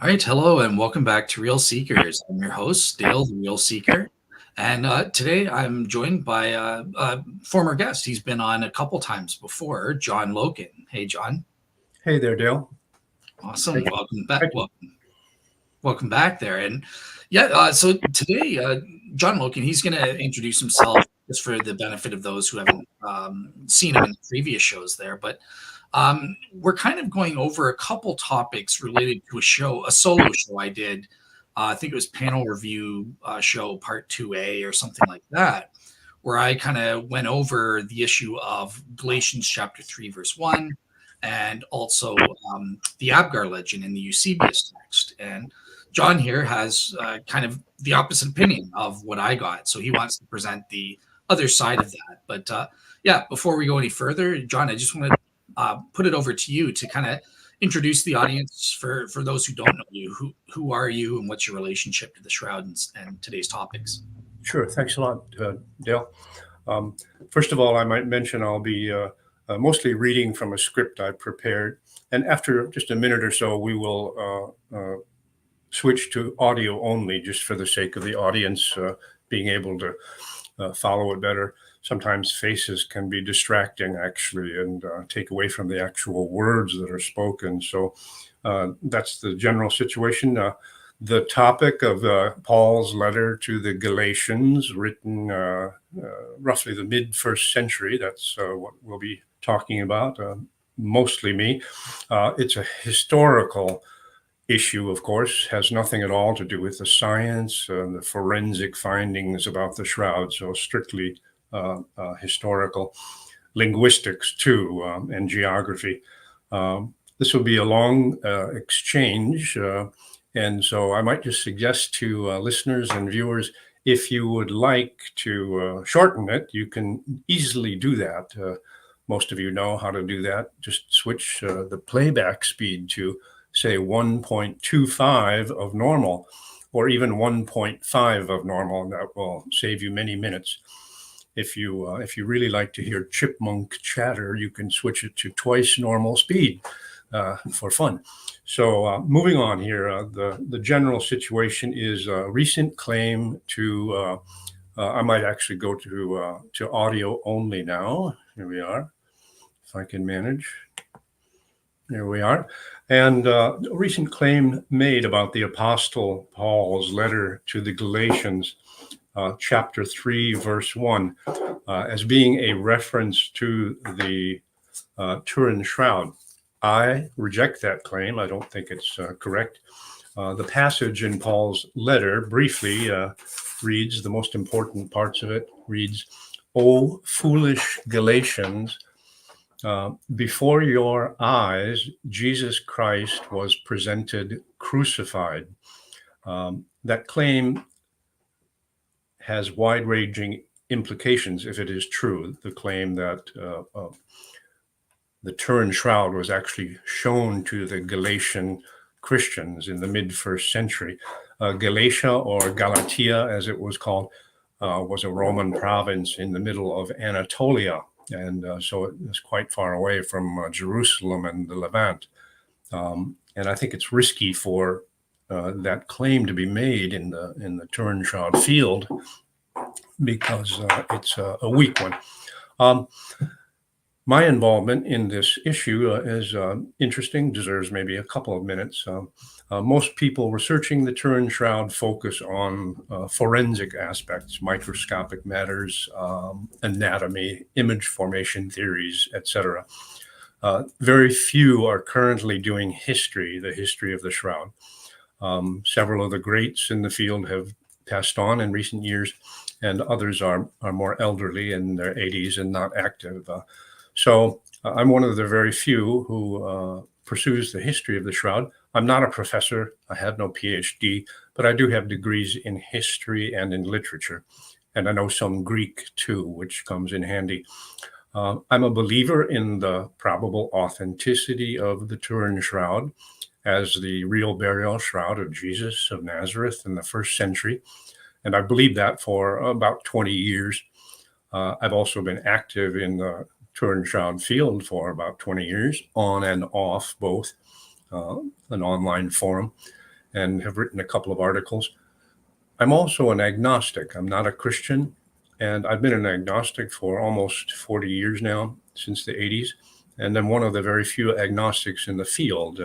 All right, hello, and welcome back to Real Seekers. I'm your host, Dale, the Real Seeker, and today I'm joined by a former guest. He's been on a couple times before, John Loken. Hey, John. Hey there, Dale. Awesome. Thank Welcome back. thank you. Welcome back there. And yeah, so today, John Loken, he's going to introduce himself just for the benefit of those who haven't seen him in the previous shows there. But we're kind of going over a couple topics related to a solo show I did. I think it was panel review show part 2A or something like that, where I kind of went over the issue of Galatians chapter 3, verse 1, and also the Abgar legend in the Eusebius text. And John here has kind of the opposite opinion of what I got. So he wants to present the other side of that. But yeah, before we go any further, John, I just want to put it over to you to kind of introduce the audience for those who don't know you. Who are you, and what's your relationship to the Shroud and today's topics? Sure. Thanks a lot, Dale. Um, First of all, I might mention I'll be mostly reading from a script I prepared, and after just a minute or so, we will switch to audio only, just for the sake of the audience being able to follow it better. Sometimes faces can be distracting, actually, and take away from the actual words that are spoken. So that's the general situation. The topic of Paul's letter to the Galatians, written roughly the mid first century, that's what we'll be talking about, mostly me. It's a historical issue, of course, has nothing at all to do with the science, the forensic findings about the shroud, so strictly historical. Linguistics, too, and geography. This will be a long exchange, and so I might just suggest to listeners and viewers, if you would like to shorten it, you can easily do that. Most of you know how to do that. Just switch the playback speed to, say, 1.25 of normal, or even 1.5 of normal, and that will save you many minutes. If you really like to hear chipmunk chatter, you can switch it to twice normal speed for fun. So moving on here, the general situation is a recent claim to. I might actually go to audio only now. Here we are, if I can manage. There we are. And a recent claim made about the Apostle Paul's letter to the Galatians, chapter 3, verse 1, as being a reference to the Turin Shroud. I reject that claim. I don't think it's correct. The passage in Paul's letter briefly reads, the most important parts of it reads, "O foolish Galatians, before your eyes, Jesus Christ was presented crucified." That claim has wide-ranging implications if it is true. The claim that the Turin Shroud was actually shown to the Galatian Christians in the mid-first century. Galatia, or Galatia as it was called, was a Roman province in the middle of Anatolia, and so it was quite far away from Jerusalem and the Levant. And I think it's risky for that claim to be made in the Turin Shroud field, because it's a weak one. My involvement in this issue is interesting, deserves maybe a couple of minutes. Most people researching the Turin Shroud focus on forensic aspects, microscopic matters, anatomy, image formation theories, etc. Very few are currently doing history, the history of the Shroud. Several of the greats in the field have passed on in recent years, and others are more elderly, in their 80s, and not active. So I'm one of the very few who pursues the history of the Shroud. I'm not a professor. I have no PhD, but I do have degrees in history and in literature. And I know some Greek too, which comes in handy. I'm a believer in the probable authenticity of the Turin Shroud as the real burial shroud of Jesus of Nazareth in the first century. And I believed that for about 20 years. I've also been active in the Turin Shroud field for about 20 years, on and off both, an online forum. and have written a couple of articles. I'm also an agnostic. I'm not a Christian, and I've been an agnostic for almost 40 years now, since the 80s, and I'm one of the very few agnostics in the field.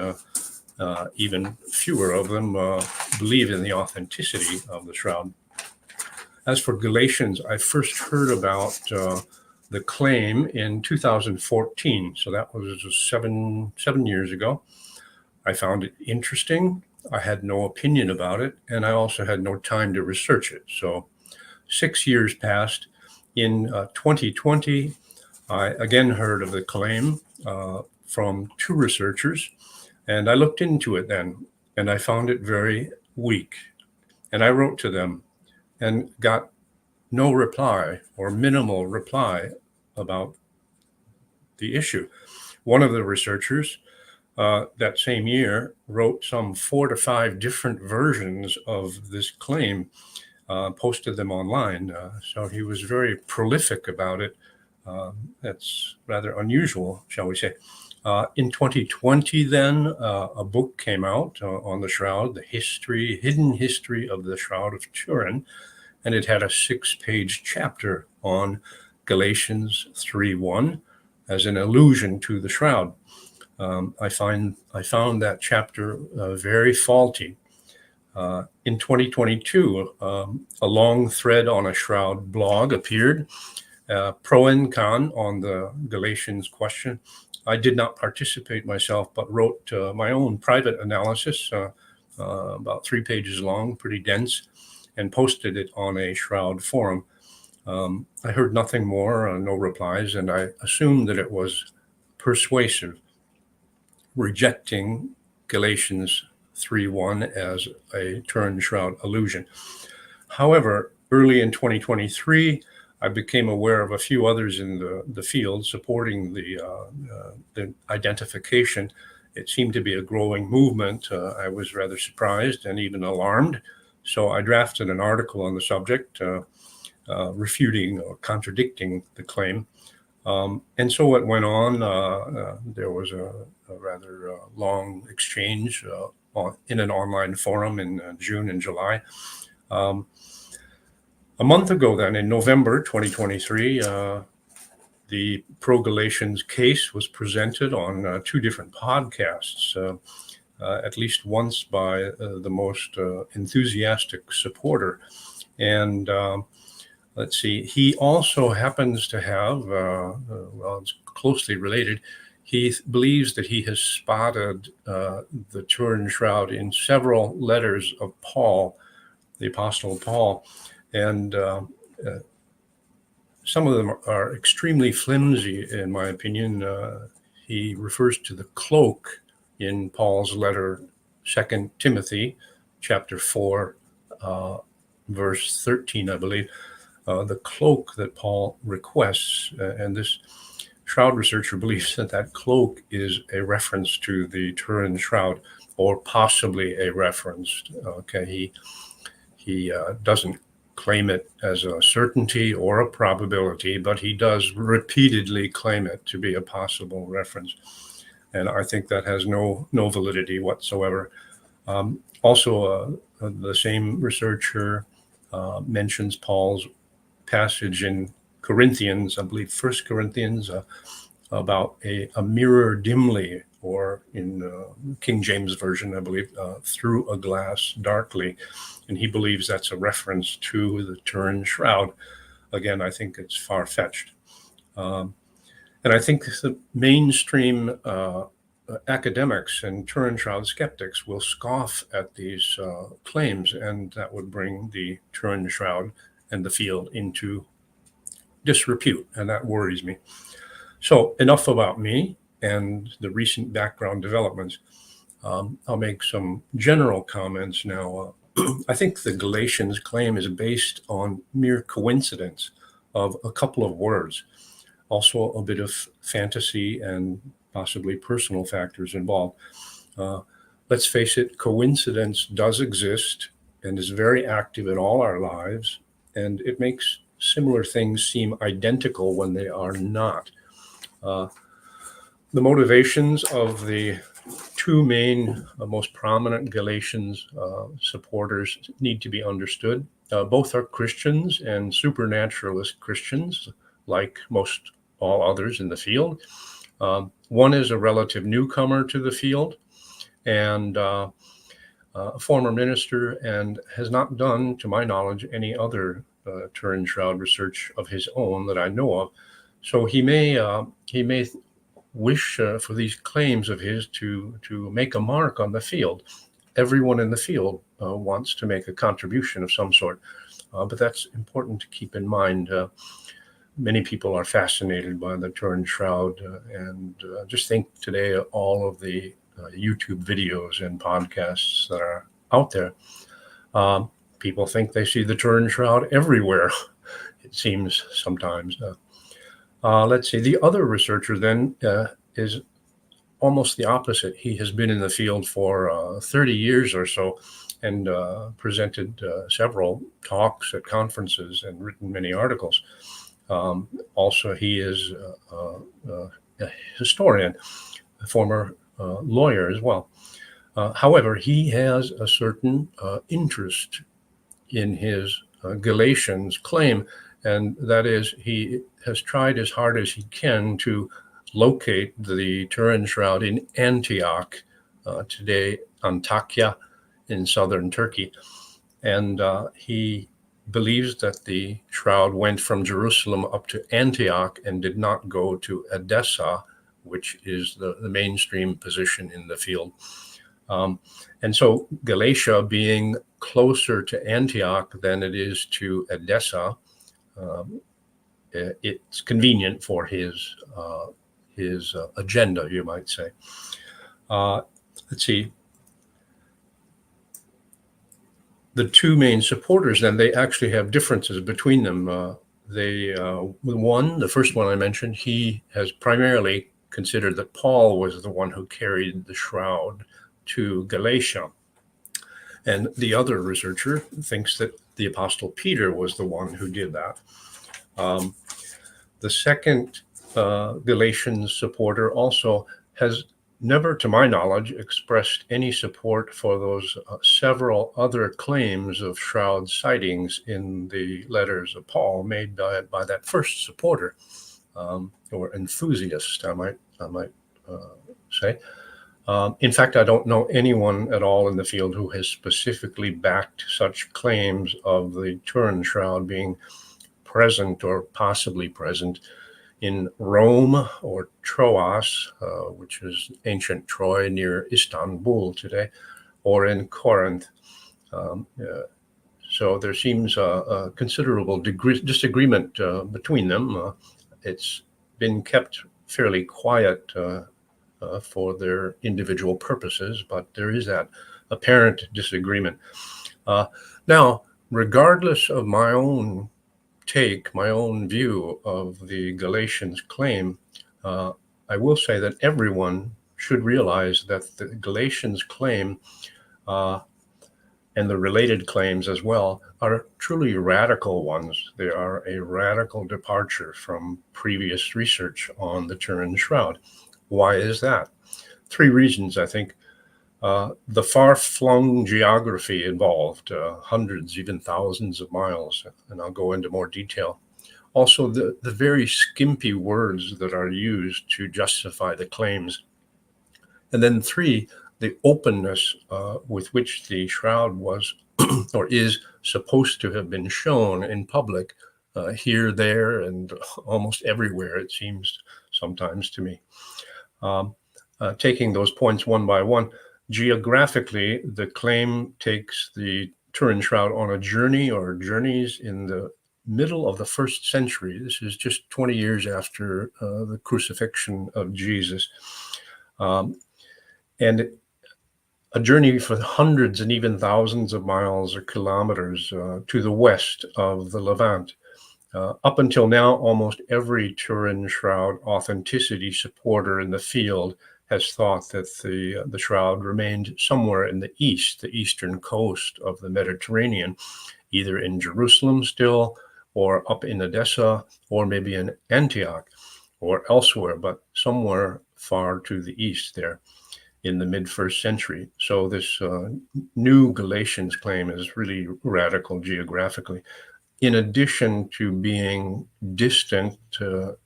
Even fewer of them believe in the authenticity of the Shroud. As for Galatians, I first heard about the claim in 2014, so that was seven years ago. I found it interesting. I had no opinion about it, and I also had no time to research it. So 6 years passed. In 2020, I again heard of the claim from two researchers, and I looked into it then, and I found it very weak. And I wrote to them and got no reply or minimal reply about the issue. One of the researchers that same year wrote some 4 to 5 different versions of this claim, posted them online. So he was very prolific about it. That's rather unusual, shall we say. In 2020, then, a book came out on the Shroud, the hidden history of the Shroud of Turin, and it had a 6-page chapter on Galatians 3:1 as an allusion to the Shroud. I found that chapter very faulty. In 2022, a long thread on a Shroud blog appeared, pro and con on the Galatians question. I did not participate myself, but wrote my own private analysis, about 3 pages long, pretty dense, and posted it on a Shroud forum. I heard nothing more, no replies, and I assumed that it was persuasive, rejecting Galatians 3:1 as a Turin Shroud allusion. However, early in 2023, I became aware of a few others in the field supporting the identification. It seemed to be a growing movement. I was rather surprised and even alarmed. So I drafted an article on the subject, refuting or contradicting the claim. And so it went on. There was a rather long exchange in an online forum in June and July. A month ago then, in November 2023, the pro-Galatians case was presented on 2 different podcasts, at least once by the most enthusiastic supporter. And let's see, he also happens to have, well, it's closely related, he believes that he has spotted the Turin Shroud in several letters of Paul, the Apostle Paul. And some of them are extremely flimsy, in my opinion. He refers to the cloak in Paul's letter, 2 Timothy, chapter 4, verse 13, I believe. The cloak that Paul requests, and this Shroud researcher believes that cloak is a reference to the Turin Shroud, or possibly a reference. Okay, he doesn't claim it as a certainty or a probability, but he does repeatedly claim it to be a possible reference. And I think that has no validity whatsoever. Also, the same researcher mentions Paul's passage in Corinthians, I believe 1 Corinthians, about a mirror dimly, or in King James Version, I believe, through a glass darkly. And he believes that's a reference to the Turin Shroud. Again, I think it's far-fetched. And I think the mainstream academics and Turin Shroud skeptics will scoff at these claims, and that would bring the Turin Shroud and the field into disrepute, and that worries me. So enough about me and the recent background developments. I'll make some general comments now. I think the Galatians claim is based on mere coincidence of a couple of words, also a bit of fantasy and possibly personal factors involved. Let's face it, coincidence does exist and is very active in all our lives, and it makes similar things seem identical when they are not. The motivations of the two main, most prominent Galatians supporters need to be understood. Both are Christians and supernaturalist Christians, like most all others in the field. One is a relative newcomer to the field and a former minister, and has not done, to my knowledge, any other Turin Shroud research of his own that I know of. So he may wish for these claims of his to make a mark on the field. Everyone in the field wants to make a contribution of some sort, but that's important to keep in mind. Many people are fascinated by the Turin Shroud, and just think today all of the YouTube videos and podcasts that are out there. People think they see the Turin Shroud everywhere, it seems sometimes. Let's see, the other researcher then is almost the opposite. He has been in the field for 30 years or so, and presented several talks at conferences and written many articles. Also, he is a historian, a former lawyer as well. However, he has a certain interest in his Galatians claim, and that is he has tried as hard as he can to locate the Turin Shroud in Antioch, today Antakya in southern Turkey. And he believes that the shroud went from Jerusalem up to Antioch and did not go to Edessa, which is the mainstream position in the field. And so Galatia being closer to Antioch than it is to Edessa, it's convenient for his agenda, you might say. Let's see. The two main supporters, then, they actually have differences between them. The first one I mentioned, he has primarily considered that Paul was the one who carried the shroud to Galatia. And the other researcher thinks that the Apostle Peter was the one who did that. The second Galatians supporter also has never, to my knowledge, expressed any support for those several other claims of shroud sightings in the letters of Paul made by that first supporter, or enthusiast, I might say. In fact, I don't know anyone at all in the field who has specifically backed such claims of the Turin Shroud being present or possibly present in Rome or Troas, which is ancient Troy near Istanbul today, or in Corinth. So there seems a considerable disagreement between them. It's been kept fairly quiet for their individual purposes, but there is that apparent disagreement. Now, regardless of my own take, my own view of the Galatians claim, I will say that everyone should realize that the Galatians claim and the related claims as well are truly radical ones. They are a radical departure from previous research on the Turin Shroud. Why is that? Three reasons, I think. The far-flung geography involved, hundreds, even thousands of miles, and I'll go into more detail. Also, the very skimpy words that are used to justify the claims. And then three, the openness with which the shroud was or is supposed to have been shown in public, here, there, and almost everywhere, it seems sometimes to me. Taking those points one by one, geographically, the claim takes the Turin Shroud on a journey or journeys in the middle of the first century. This is just 20 years after the crucifixion of Jesus. And a journey for hundreds and even thousands of miles or kilometers to the west of the Levant. Up until now, almost every Turin Shroud authenticity supporter in the field has thought that the shroud remained somewhere in the east, the eastern coast of the Mediterranean, either in Jerusalem still, or up in Edessa, or maybe in Antioch, or elsewhere, but somewhere far to the east there. in the mid-first century. So this new Galatians claim is really radical geographically. In addition to being distant,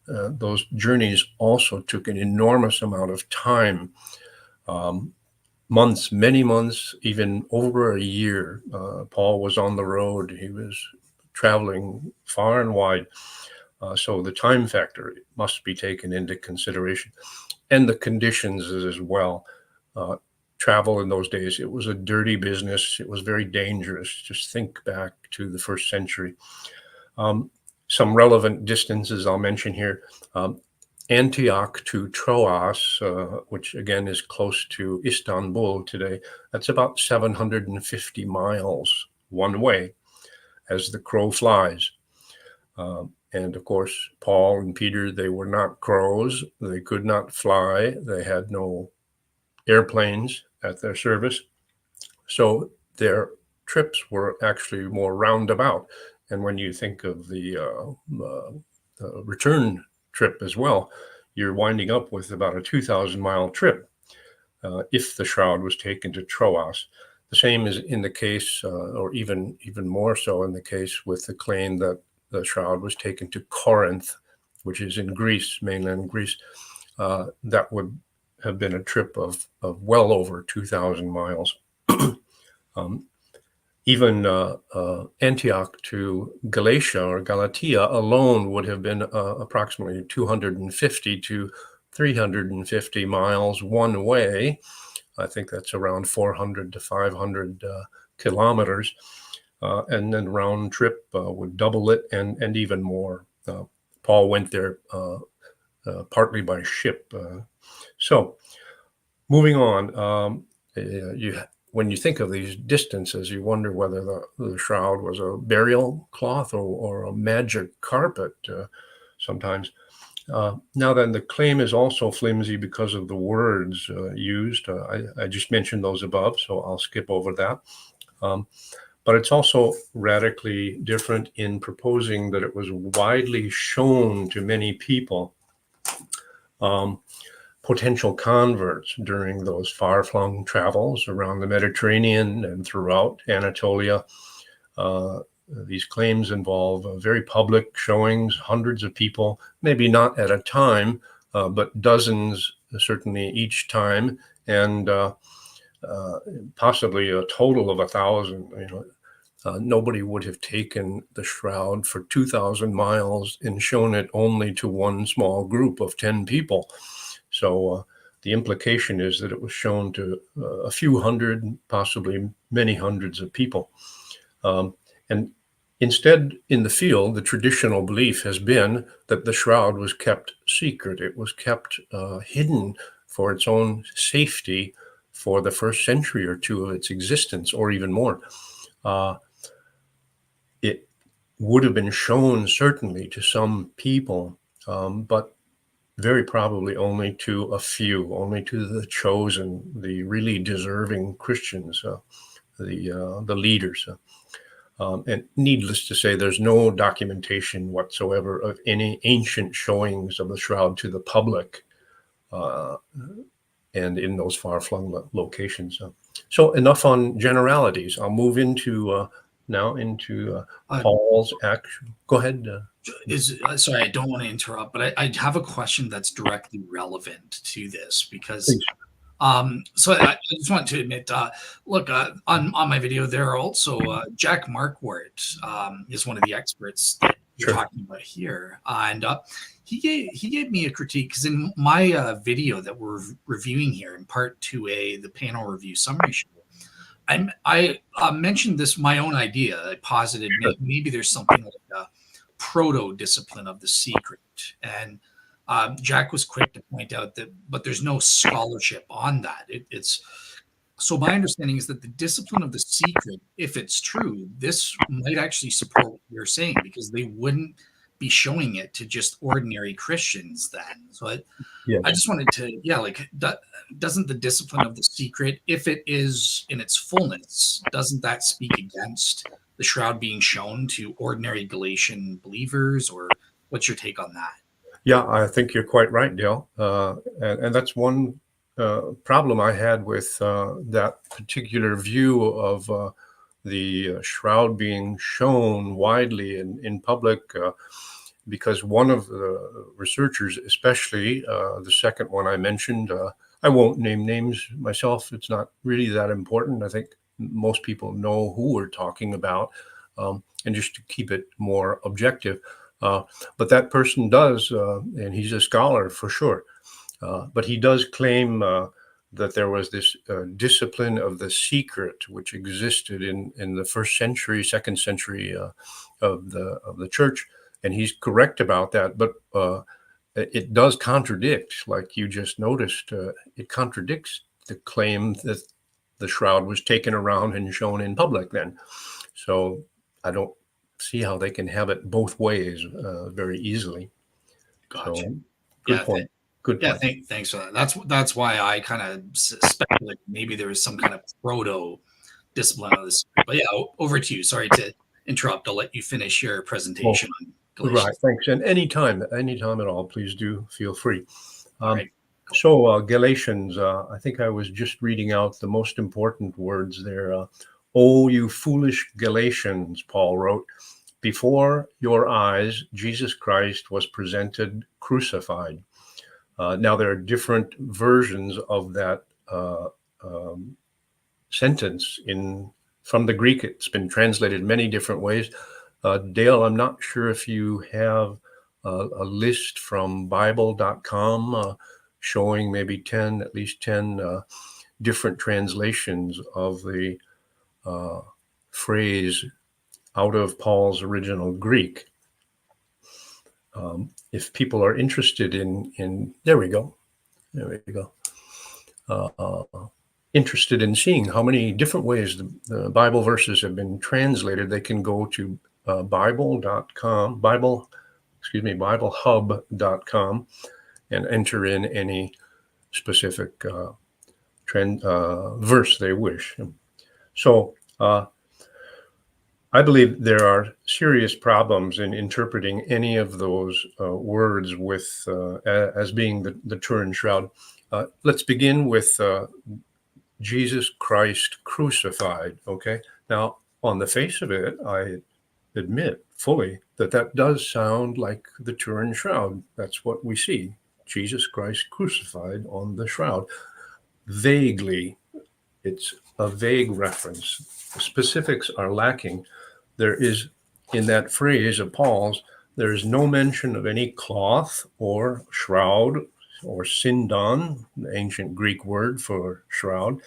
those journeys also took an enormous amount of time, months, many months, even over a year. Paul was on the road. He was traveling far and wide. So the time factor must be taken into consideration, and the conditions as well. Travel in those days, it was a dirty business. It was very dangerous. Just think back to the first century. Some relevant distances I'll mention here. Antioch to Troas, which again is close to Istanbul today, that's about 750 miles one way as the crow flies. And of course, Paul and Peter, they were not crows. They could not fly. They had no airplanes at their service. So their trips were actually more roundabout. And when you think of the return trip as well, you're winding up with about a 2,000-mile trip if the Shroud was taken to Troas. The same is in the case, or even more so in the case with the claim that the Shroud was taken to Corinth, which is in Greece, mainland Greece. That would have been a trip of well over 2,000 miles. Even Antioch to Galatia or Galatia alone would have been approximately 250 to 350 miles one way. I think that's around 400 to 500 kilometers. And then round trip would double it and even more. Paul went there partly by ship. So moving on, when you think of these distances, you wonder whether the shroud was a burial cloth or a magic carpet sometimes. Now then, the claim is also flimsy because of the words used. I just mentioned those above, so I'll skip over that. But it's also radically different in proposing that it was widely shown to many people, potential converts during those far-flung travels around the Mediterranean and throughout Anatolia. These claims involve very public showings, hundreds of people, maybe not at a time, but dozens certainly each time, and possibly a total of 1,000. Nobody would have taken the shroud for 2,000 miles and shown it only to one small group of 10 people. So the implication is that it was shown to a few hundred, possibly many hundreds of people. And instead, in the field, the traditional belief has been that the shroud was kept secret. It was kept hidden for its own safety for the first century or two of its existence, or even more. It would have been shown certainly to some people, but very probably only to a few, only to the chosen, the really deserving Christians, the leaders. And needless to say, there's no documentation whatsoever of any ancient showings of the shroud to the public and in those far-flung locations. So enough on generalities. I'll move into now into Paul's action. Go ahead. Sorry, I don't want to interrupt, but I have a question that's directly relevant to this because Please. so I just want to admit, look, on my video there are also Jack Marquardt is one of the experts that you're Sure. talking about here, and he gave me a critique because in my video that we're reviewing here in part 2A, the panel review summary show, I mentioned this my own idea. I posited maybe there's something like a proto discipline of the secret, and Jack was quick to point out that, but there's no scholarship on that. It's so my understanding is that the discipline of the secret, if it's true, this might actually support what you're saying because they wouldn't be showing it to just ordinary Christians then. So I just wanted to, doesn't the discipline of the secret, if it is in its fullness, doesn't that speak against the shroud being shown to ordinary Galatian believers, or what's your take on that? Yeah, I think you're quite right, Dale. And that's one problem I had with that particular view of the shroud being shown widely in public, because one of the researchers, especially the second one I mentioned, I won't name names myself. It's not really that important. I think most people know who we're talking about, and just to keep it more objective. But that person does, and he's a scholar for sure. But he does claim that there was this discipline of the secret which existed in the first century, second century of the church, and he's correct about that. But it does contradict, like you just noticed, it contradicts the claim that the shroud was taken around and shown in public then. So I don't see how they can have it both ways very easily. Gotcha. So good Yeah. point. Good Yeah. point. Thanks for that. That's why I kind of speculate maybe there was some kind of proto discipline of this. But yeah, over to you. Sorry to interrupt. I'll let you finish your presentation on Galatians. Right, thanks. And anytime at all, please do feel free. All right. So Galatians, I think I was just reading out the most important words there. Oh, you foolish Galatians, Paul wrote, before your eyes, Jesus Christ was presented crucified. Now, there are different versions of that sentence from the Greek. It's been translated many different ways. Dale, I'm not sure if you have a list from Bible.com showing maybe at least 10 different translations of the phrase out of Paul's original Greek. If people are interested in there we go. Interested in seeing how many different ways the Bible verses have been translated, they can go to Bible.com, BibleHub.com, and enter in any specific verse they wish. So I believe there are serious problems in interpreting any of those words with as being the Turin Shroud. Let's begin with Jesus Christ crucified. Okay. Now, on the face of it, I admit fully that does sound like the Turin Shroud. That's what we see. Jesus Christ crucified on the shroud. Vaguely, it's a vague reference. The specifics are lacking. There is, in that phrase of Paul's, there is no mention of any cloth or shroud or sindon, the ancient Greek word for shroud,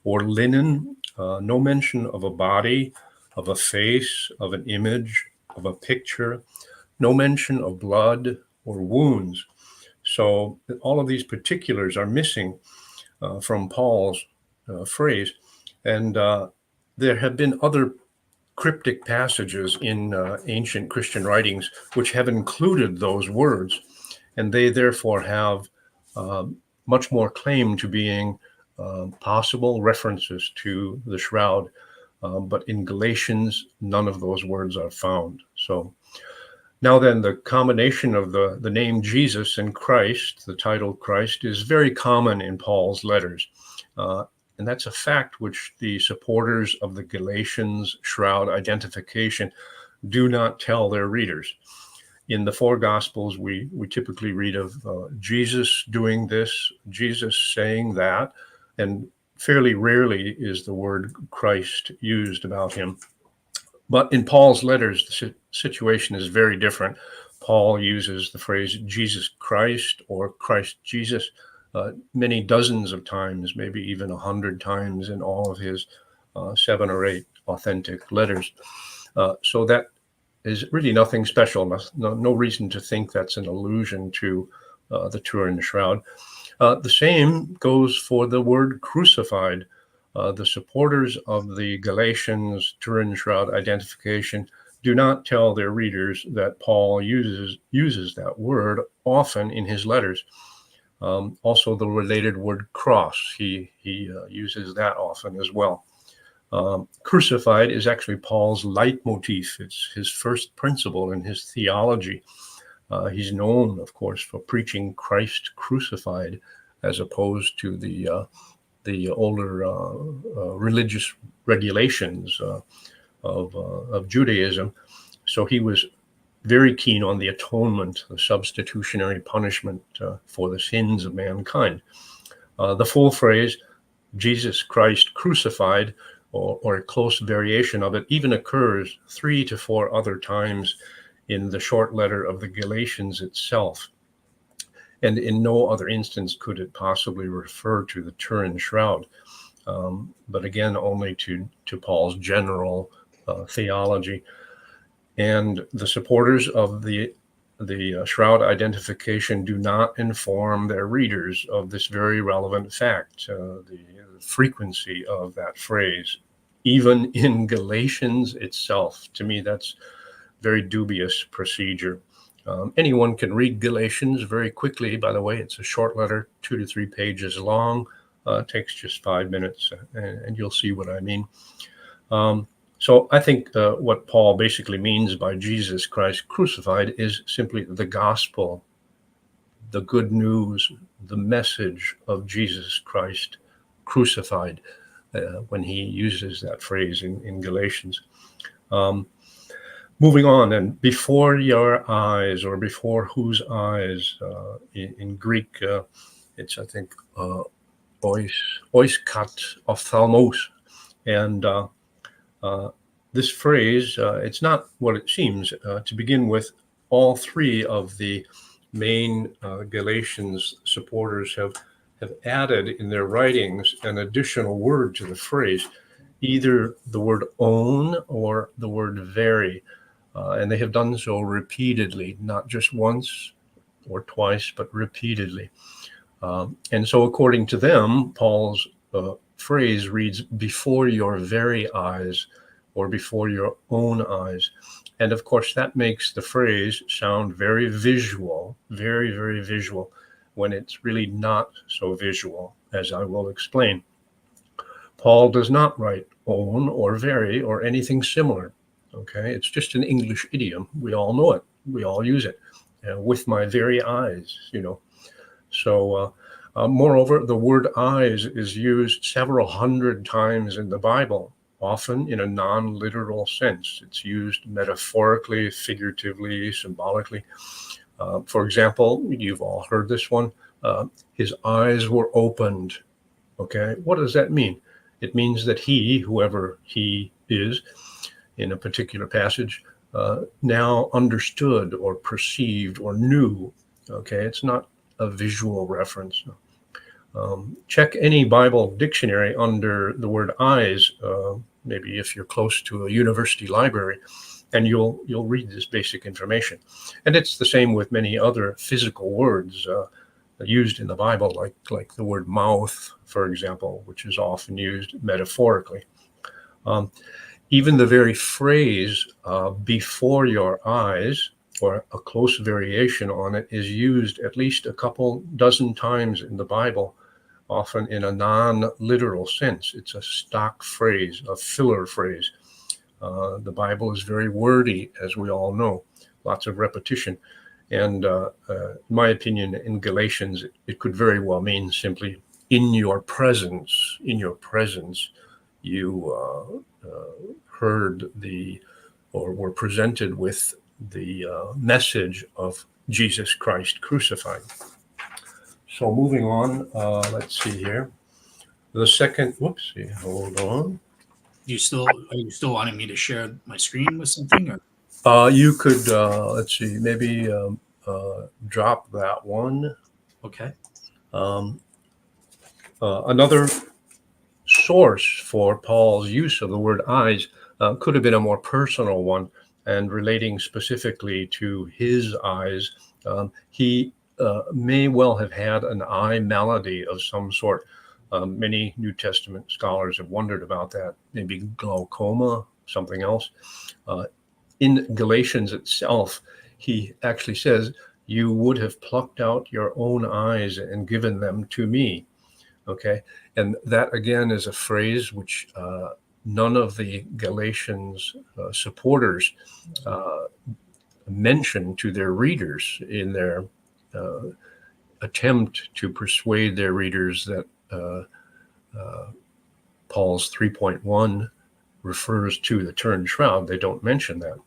or linen, no mention of a body, of a face, of an image, of a picture, no mention of blood or wounds. So all of these particulars are missing from Paul's phrase. And there have been other cryptic passages in ancient Christian writings which have included those words, and they therefore have much more claim to being possible references to the shroud. But in Galatians, none of those words are found. So now then, the combination of the name Jesus and Christ, the title Christ, is very common in Paul's letters. And that's a fact which the supporters of the Galatians shroud identification do not tell their readers. In the four Gospels, we typically read of Jesus doing this, Jesus saying that, and fairly rarely is the word Christ used about him. But in Paul's letters, the situation is very different. Paul uses the phrase Jesus Christ or Christ Jesus many dozens of times, maybe even 100 times in all of his 7 or 8 authentic letters. So that is really nothing special. No reason to think that's an allusion to the Turin Shroud. The same goes for the word crucified. The supporters of the Galatians Turin Shroud identification do not tell their readers that Paul uses that word often in his letters. Also, the related word cross, he uses that often as well. Crucified is actually Paul's leitmotif. It's his first principle in his theology. He's known, of course, for preaching Christ crucified as opposed to the older religious regulations of Judaism. So he was very keen on the atonement, the substitutionary punishment for the sins of mankind. The full phrase, Jesus Christ crucified, or a close variation of it, even occurs 3 to 4 other times in the short letter of the Galatians itself. And in no other instance could it possibly refer to the Turin Shroud, but again, only to Paul's general theology. And the supporters of the shroud identification do not inform their readers of this very relevant fact, the frequency of that phrase, even in Galatians itself. To me, that's very dubious procedure. Anyone can read Galatians very quickly. By the way, it's a short letter, 2 to 3 pages long. Takes just 5 minutes, and you'll see what I mean. So I think what Paul basically means by Jesus Christ crucified is simply the gospel, the good news, the message of Jesus Christ crucified, when he uses that phrase in Galatians. Moving on, and before your eyes, or before whose eyes, in Greek, it's, I think, oiskat ophthalmos. And this phrase, it's not what it seems. To begin with, all 3 of the main Galatians supporters have added in their writings an additional word to the phrase, either the word own or the word very. And they have done so repeatedly, not just once or twice, but repeatedly. And so according to them, Paul's phrase reads, before your very eyes, or before your own eyes. And of course, that makes the phrase sound very visual, very, very visual, when it's really not so visual, as I will explain. Paul does not write own or very or anything similar. Okay, it's just an English idiom. We all know it. We all use it. With my very eyes, So, moreover, the word eyes is used several hundred times in the Bible, often in a non-literal sense. It's used metaphorically, figuratively, symbolically. For example, you've all heard this one. His eyes were opened. Okay, what does that mean? It means that he, whoever he is, in a particular passage, now understood or perceived or knew. Okay, it's not a visual reference. Check any Bible dictionary under the word eyes, maybe if you're close to a university library, and you'll read this basic information. And it's the same with many other physical words used in the Bible, like the word mouth, for example, which is often used metaphorically. Even the very phrase, before your eyes, or a close variation on it, is used at least a couple dozen times in the Bible, often in a non-literal sense. It's a stock phrase, a filler phrase. The Bible is very wordy, as we all know, lots of repetition. And in my opinion, in Galatians, it could very well mean simply, in your presence, you heard or were presented with the message of Jesus Christ crucified. So moving on, let's see here. The second, hold on. Are you still wanting me to share my screen with something? Or? You could, let's see, maybe drop that one. Okay. Another source for Paul's use of the word eyes could have been a more personal one, and relating specifically to his eyes. He may well have had an eye malady of some sort. Many New Testament scholars have wondered about that, maybe glaucoma, something else. In Galatians itself, he actually says, you would have plucked out your own eyes and given them to me. Okay, and that again is a phrase which none of the Galatians supporters mention to their readers in their attempt to persuade their readers that Paul's 3.1 refers to the turned shroud, they don't mention that.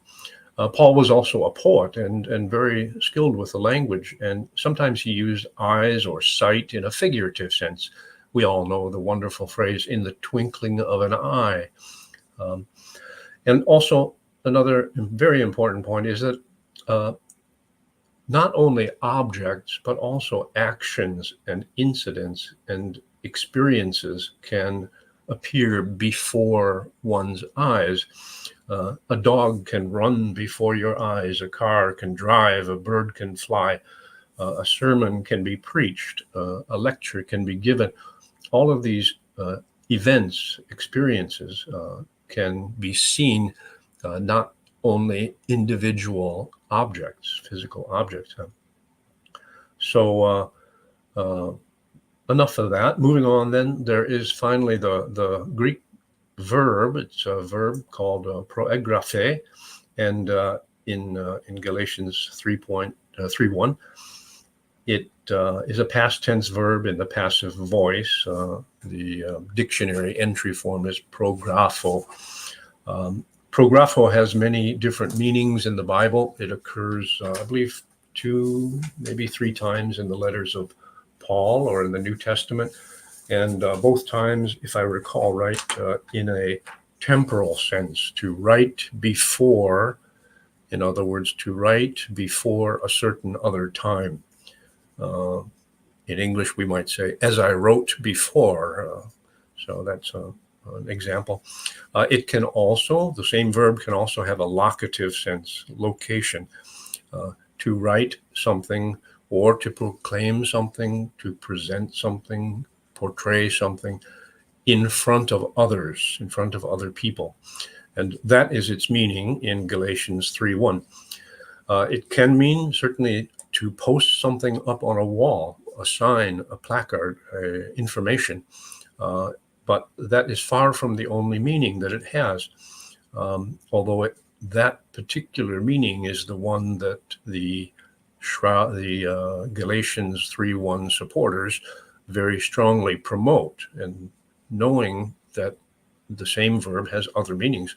Paul was also a poet and very skilled with the language, and sometimes he used eyes or sight in a figurative sense. We all know the wonderful phrase, in the twinkling of an eye. And also, another very important point is that not only objects, but also actions and incidents and experiences can appear before one's eyes. A dog can run before your eyes, a car can drive, a bird can fly, a sermon can be preached, a lecture can be given. All of these events, experiences can be seen, not only individual objects, physical objects. So enough of that. Moving on then, there is finally the Greek verb. It's a verb called proegraphe, and in Galatians 3.1, it is a past tense verb in the passive voice. The dictionary entry form is prographo. Prographo has many different meanings in the Bible. It occurs, I believe, 2, maybe 3 times in the letters of Paul or in the New Testament. And both times, if I recall right, in a temporal sense, to write before, in other words, to write before a certain other time. In English, we might say, as I wrote before. So that's an example. It can also, the same verb can also have a locative sense, location, to write something or to proclaim something, to present something, portray something in front of others, in front of other people. And that is its meaning in Galatians 3:1. It can mean certainly to post something up on a wall, a sign, a placard, information, but that is far from the only meaning that it has, although that particular meaning is the one that the Galatians 3:1 supporters very strongly promote, and knowing that the same verb has other meanings.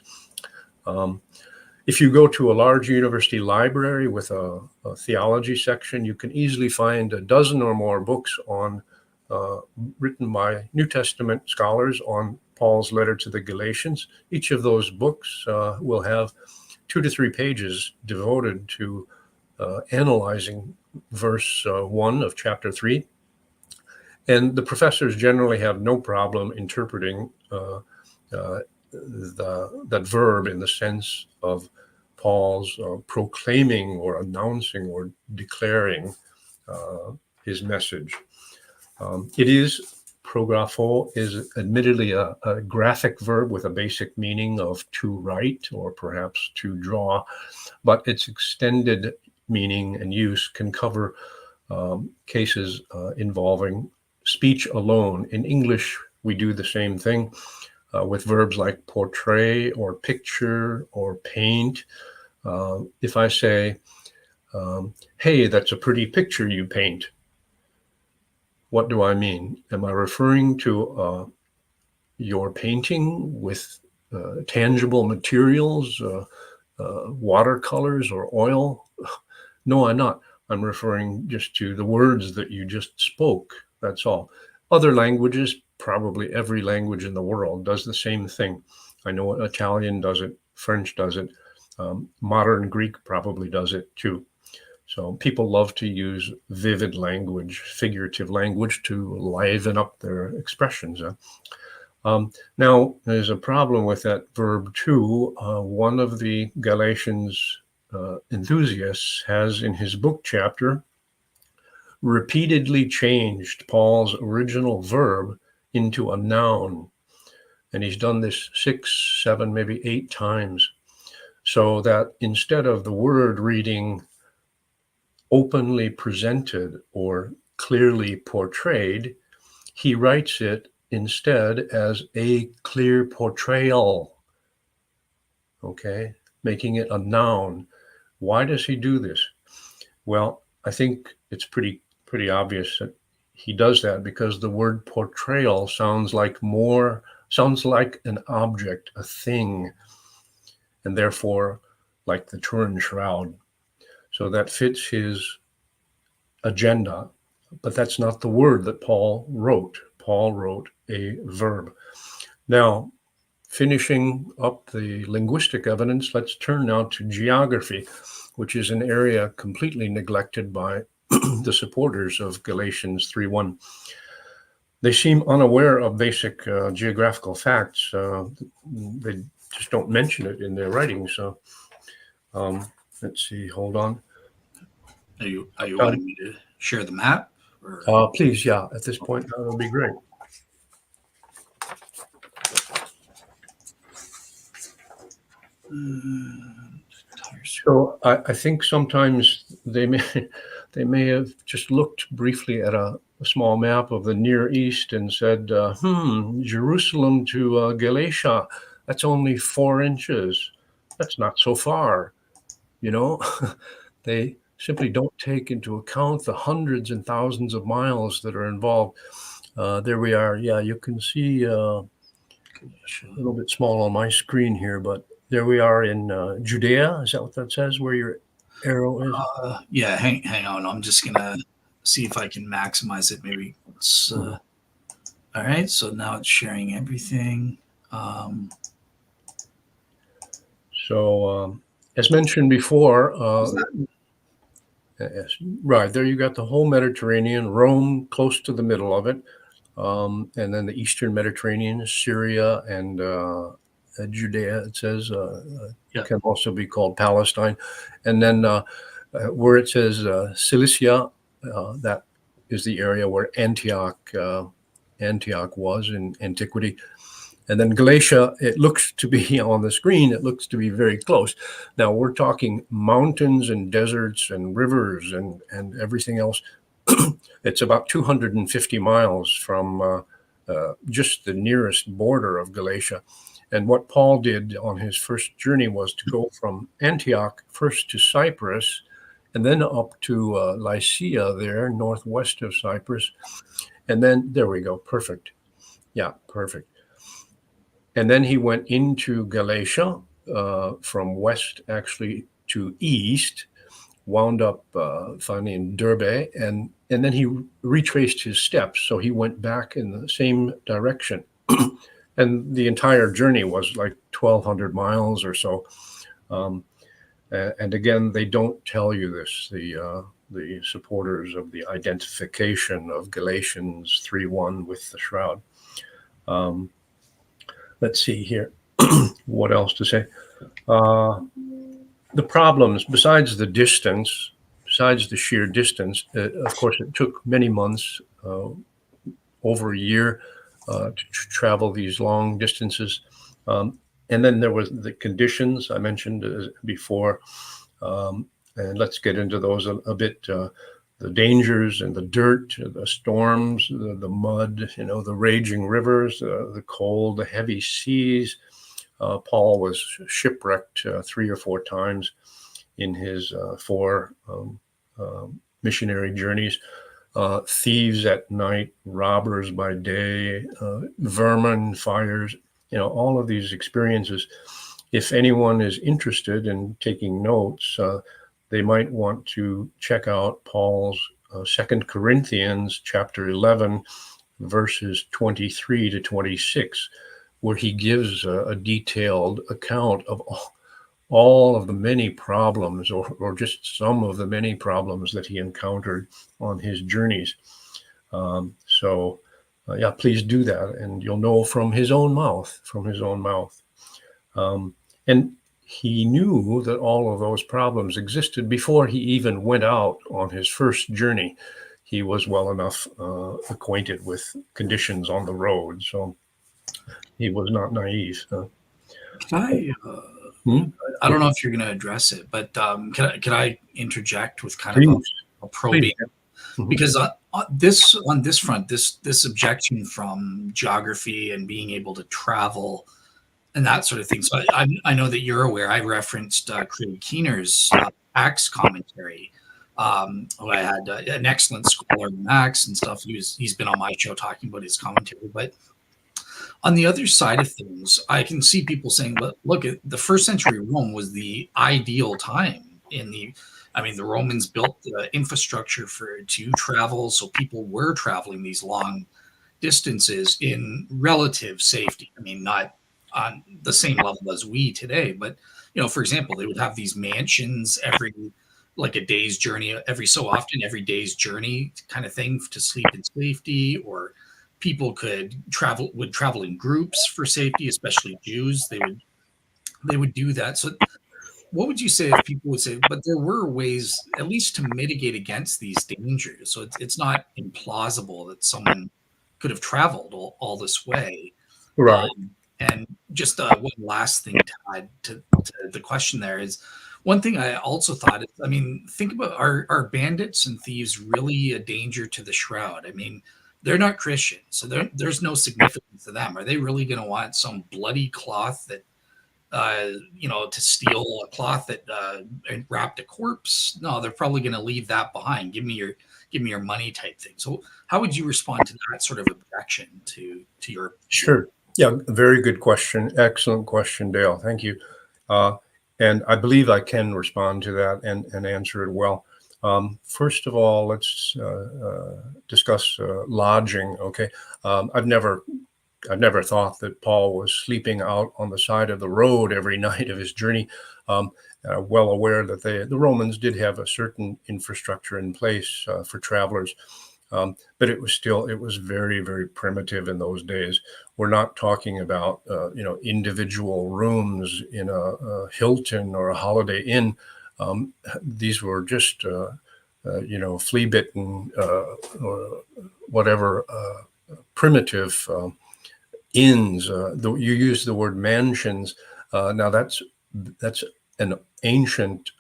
If you go to a large university library with a theology section, you can easily find a dozen or more books on written by New Testament scholars on Paul's letter to the Galatians. Each of those books will have 2 to 3 pages devoted to analyzing verse 1 of chapter 3. And the professors generally have no problem interpreting that verb in the sense of Paul's proclaiming or announcing or declaring his message. Prographo is admittedly a graphic verb with a basic meaning of to write or perhaps to draw, but its extended meaning and use can cover cases involving speech alone. In English, we do the same thing with verbs like portray or picture or paint. If I say, hey, that's a pretty picture you paint, what do I mean? Am I referring to your painting with tangible materials, watercolors or oil? No, I'm not. I'm referring just to the words that you just spoke. That's all. Other languages, probably every language in the world, does the same thing. I know Italian does it, French does it, modern Greek probably does it too. So people love to use vivid language, figurative language to liven up their expressions. Now, there's a problem with that verb too. One of the Galatians enthusiasts has in his book chapter repeatedly changed Paul's original verb into a noun. And he's done this 6, 7, maybe 8 times. So that instead of the word reading openly presented or clearly portrayed, he writes it instead as a clear portrayal, okay, making it a noun. Why does he do this? Well, I think it's pretty pretty obvious that he does that because the word portrayal sounds like an object, a thing, and therefore like the Turin Shroud. So that fits his agenda, but that's not the word that Paul wrote. Paul wrote a verb. Now, finishing up the linguistic evidence, let's turn now to geography, which is an area completely neglected by the supporters of Galatians 3:1. They seem unaware of basic geographical facts. They just don't mention it in their writings. So let's see, hold on. Are you wanting me to share the map? Or? Please, yeah, at this point, that would be great. So I think sometimes they may have just looked briefly at a small map of the Near East and said, Jerusalem to Galatia, that's only 4 inches. That's not so far, They simply don't take into account the hundreds and thousands of miles that are involved. There we are. Yeah, you can see a little bit small on my screen here, but there we are in Judea. Is that what that says, where your arrow is? Yeah, hang on. I'm just going to see if I can maximize it. Maybe it's all right. So now it's sharing everything. As mentioned before, right there you got the whole Mediterranean, Rome close to the middle of it, and then the Eastern Mediterranean, Syria and Judea, it says, can also be called Palestine. And then where it says Cilicia, that is the area where Antioch was in antiquity. And then Galatia, it looks to be on the screen, it looks to be very close. Now we're talking mountains and deserts and rivers and everything else. It's about 250 miles from just the nearest border of Galatia. And what Paul did on his first journey was to go from Antioch first to Cyprus and then up to Lycia there, northwest of Cyprus. And then, there we go, perfect. Yeah, perfect. And then he went into Galatia from west actually to east, wound up finally in Derbe, and then he retraced his steps. So he went back in the same direction. And the entire journey was like 1,200 miles or so. And again, they don't tell you this, the supporters of the identification of Galatians 3:1 with the shroud. Let's see here. What else to say? The problems, besides the distance, besides the sheer distance, of course, it took many months, over a year, to travel these long distances. And then there was the conditions I mentioned before. And let's get into those a bit. The dangers and the dirt, the storms, the mud, the raging rivers, the cold, the heavy seas. Paul was shipwrecked 3 or 4 times in his 4 missionary journeys. Thieves at night, robbers by day, vermin, fires, all of these experiences. If anyone is interested in taking notes, they might want to check out Paul's 2 Corinthians chapter 11, verses 23 to 26, where he gives a detailed account of all of the many problems, or just some of the many problems that he encountered on his journeys. Please do that, and you'll know from his own mouth, And he knew that all of those problems existed before he even went out on his first journey. He was well enough acquainted with conditions on the road, so he was not naive. I don't know if you're going to address it, but can I interject with kind of a probing? Because on this front, this objection from geography and being able to travel and that sort of thing. So I know that you're aware. I referenced Craig Keener's Acts commentary who I had an excellent scholar, Max, and stuff. He's been on my show talking about his commentary. But on the other side of things, I can see people saying, "But look, at the first century Rome was the ideal time in the." I mean, the Romans built the infrastructure for to travel, so people were traveling these long distances in relative safety. I mean, not on the same level as we today, but for example, they would have these mansions every like a day's journey every so often, every day's journey kind of thing to sleep in safety, or people would travel in groups for safety, especially Jews. They would do that. So what would you say if people would say, but there were ways at least to mitigate against these dangers? So it's not implausible that someone could have traveled all this way. Right. And just one last thing to add to the question there is one thing I also thought is, I mean, think about are bandits and thieves really a danger to the Shroud? I mean, they're not Christians, so there's no significance to them. Are they really going to want some bloody cloth that to steal a cloth that wrapped a corpse? No, they're probably going to leave that behind. Give me your money type thing. So how would you respond to that sort of objection to your? Sure. Yeah, very good question. Excellent question, Dale. Thank you. And I believe I can respond to that and answer it well. First of all, let's discuss lodging. Okay, I've never thought that Paul was sleeping out on the side of the road every night of his journey. Well aware that the Romans did have a certain infrastructure in place for travelers. But it was very, very primitive in those days. We're not talking about, individual rooms in a Hilton or a Holiday Inn. These were just, flea-bitten or whatever primitive inns. You use the word mansions. Now that's an ancient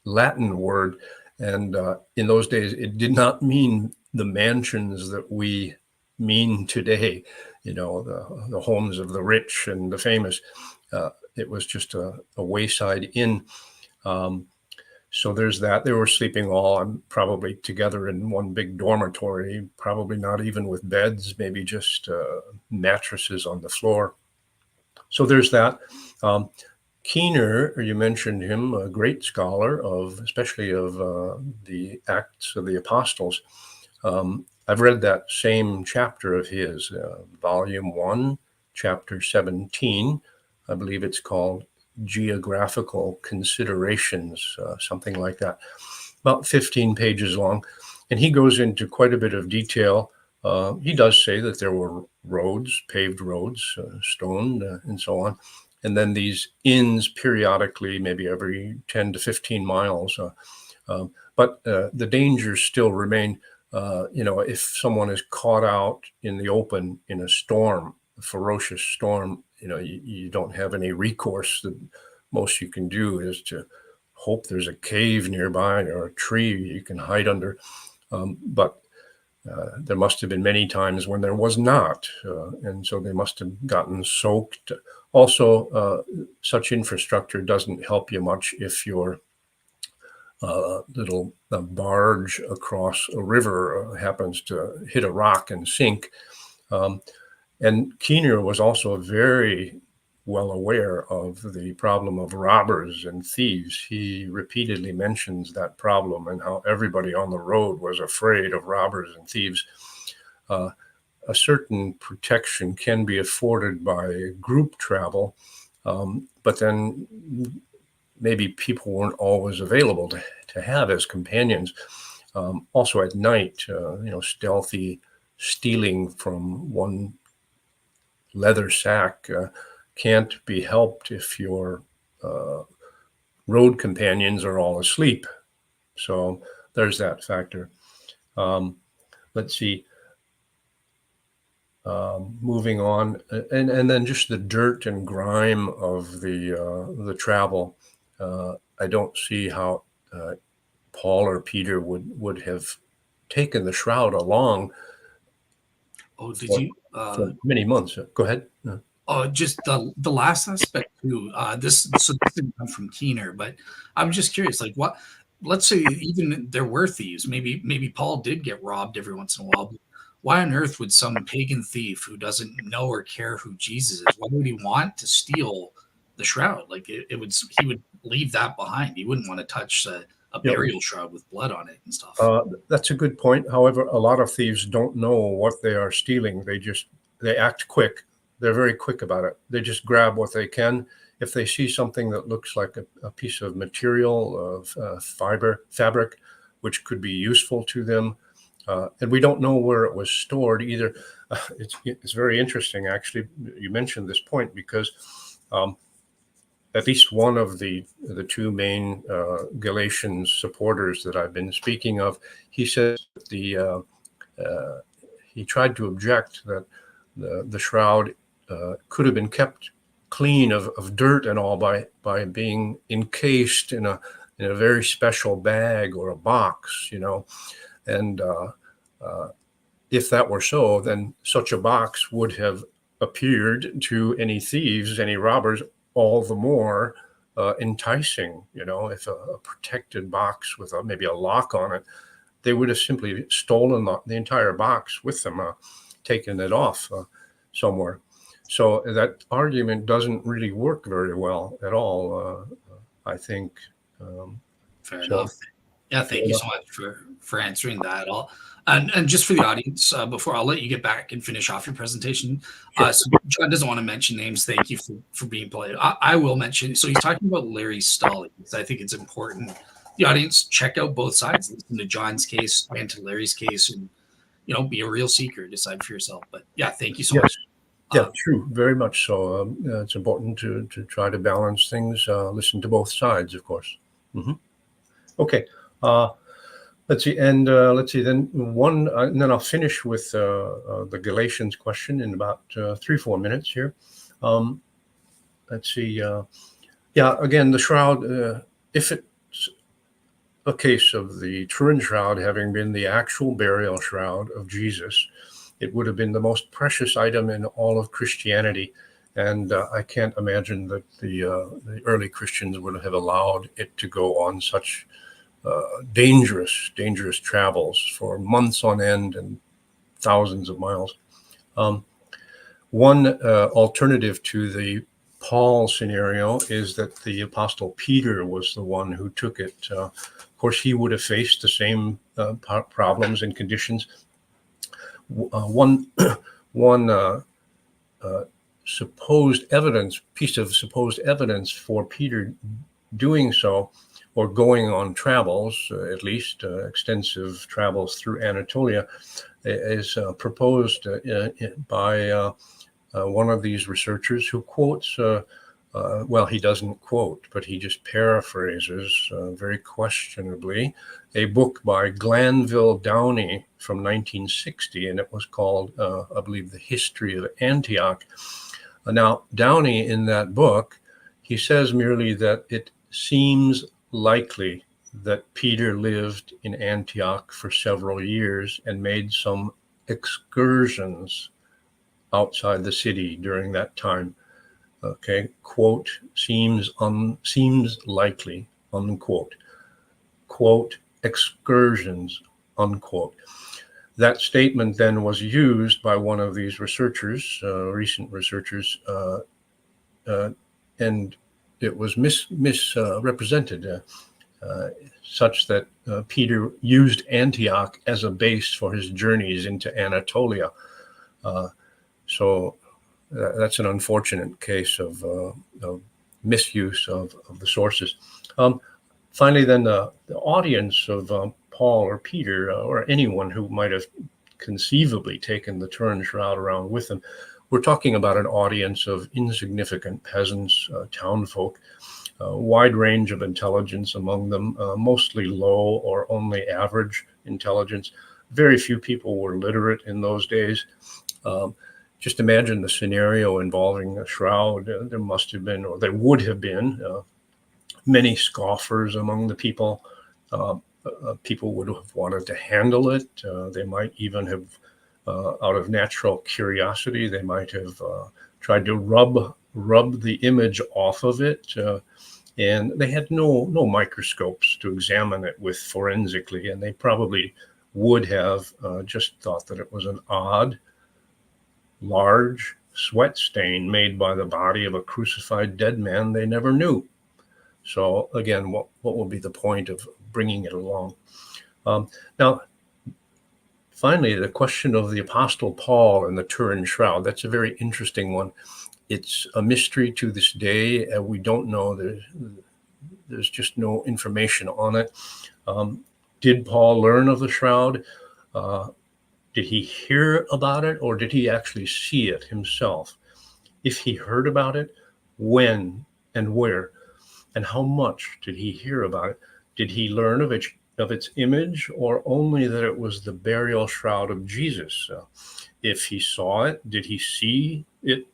Latin word. And in those days, it did not mean the mansions that we mean today, the homes of the rich and the famous. It was just a wayside inn. So there's that. They were sleeping all probably together in one big dormitory, probably not even with beds, maybe just mattresses on the floor. So there's that. Keener, you mentioned him, a great scholar especially of the Acts of the Apostles. I've read that same chapter of his, volume 1, chapter 17. I believe it's called Geographical Considerations, something like that, about 15 pages long. And he goes into quite a bit of detail. He does say that there were roads, paved roads, stoned, and so on. And then these inns periodically, maybe every 10 to 15 miles. But the dangers still remain. If someone is caught out in the open in a storm, a ferocious storm, you don't have any recourse. The most you can do is to hope there's a cave nearby or a tree you can hide under. But there must have been many times when there was not. And so they must have gotten soaked. Also, such infrastructure doesn't help you much if your little barge across a river happens to hit a rock and sink. And Keener was also very well aware of the problem of robbers and thieves. He repeatedly mentions that problem and how everybody on the road was afraid of robbers and thieves. A certain protection can be afforded by group travel, but then maybe people weren't always available to have as companions. Also at night, stealthy stealing from one leather sack can't be helped if your road companions are all asleep. So there's that factor. Let's see. Moving on, and then just the dirt and grime of the travel. I don't see how Paul or Peter would have taken the shroud along. Oh, did you? For many months. Go ahead. Oh, just the last aspect too. This didn't come from Keener, but I'm just curious. Like, what let's say even there were thieves. Maybe Paul did get robbed every once in a while. But why on earth would some pagan thief who doesn't know or care who Jesus is? Why would he want to steal the shroud? Like he would leave that behind. He wouldn't want to touch a Yep. burial shroud with blood on it and stuff. That's a good point. However, a lot of thieves don't know what they are stealing. They act quick. They're very quick about it. They just grab what they can. If they see something that looks like a piece of material, of fabric, which could be useful to them, and we don't know where it was stored either. It's very interesting, actually. You mentioned this point because at least one of the two main Galatians supporters that I've been speaking of, he says he tried to object that the shroud could have been kept clean of dirt and all by being encased in a very special bag or a box, and if that were so, then such a box would have appeared to any thieves, any robbers, all the more enticing. If a protected box with maybe a lock on it, they would have simply stolen the entire box with them, taken it off somewhere. So that argument doesn't really work very well at all, I think. Fair enough. Yeah, thank you so much for answering that. And just for the audience, before I'll let you get back and finish off your presentation. Sure. So John doesn't want to mention names. Thank you for being polite. I will mention. So he's talking about Larry Stolly. I think it's important. The audience, check out both sides. Listen to John's case and to Larry's case, and be a real seeker. Decide for yourself. But yeah, thank you so much. Yeah, true. Very much so. It's important to try to balance things. Listen to both sides, of course. Mm-hmm. Okay. Let's see. And let's see. Then and then I'll finish with the Galatians question in about 3-4 minutes here. Let's see. Again, the shroud. If it's a case of the Turin shroud having been the actual burial shroud of Jesus, it would have been the most precious item in all of Christianity. And I can't imagine that the early Christians would have allowed it to go on such dangerous travels for months on end and thousands of miles. One alternative to the Paul scenario is that the Apostle Peter was the one who took it. Of course, he would have faced the same problems and conditions. One piece of supposed evidence for Peter doing so, or going on travels, at least extensive travels through Anatolia, is proposed by one of these researchers who quotes, he doesn't quote, but he just paraphrases very questionably a book by Glanville Downey from 1960, and it was called, I believe, The History of Antioch. Now, Downey, in that book, he says merely that it seems likely that Peter lived in Antioch for several years and made some excursions outside the city during that time. Okay, quote, seems likely, unquote. Quote, excursions, unquote. That statement then was used by one of these researchers, recent researchers, and it was misrepresented, such that Peter used Antioch as a base for his journeys into Anatolia. So that's an unfortunate case of misuse of the sources. Finally, then the audience of Paul or Peter or anyone who might have conceivably taken the Turin shroud around with them, we're talking about an audience of insignificant peasants, townfolk, a wide range of intelligence among them, mostly low or only average intelligence. Very few people were literate in those days. Just imagine the scenario involving a shroud. There must have been, or there would have been, many scoffers among the people. People would have wanted to handle it. They might even have, out of natural curiosity, they might have tried to rub the image off of it and they had no microscopes to examine it with forensically, and they probably would have just thought that it was an odd, large sweat stain made by the body of a crucified dead man they never knew. So again, what will be the point of bringing it along? Now, finally, the question of the Apostle Paul and the Turin Shroud, that's a very interesting one. It's a mystery to this day, and we don't know. There's just no information on it. Did Paul learn of the shroud? Did he hear about it, or did he actually see it himself? If he heard about it, when and where, and how much did he hear about it? Did he learn of its image, or only that it was the burial shroud of Jesus? If he saw it, did he see it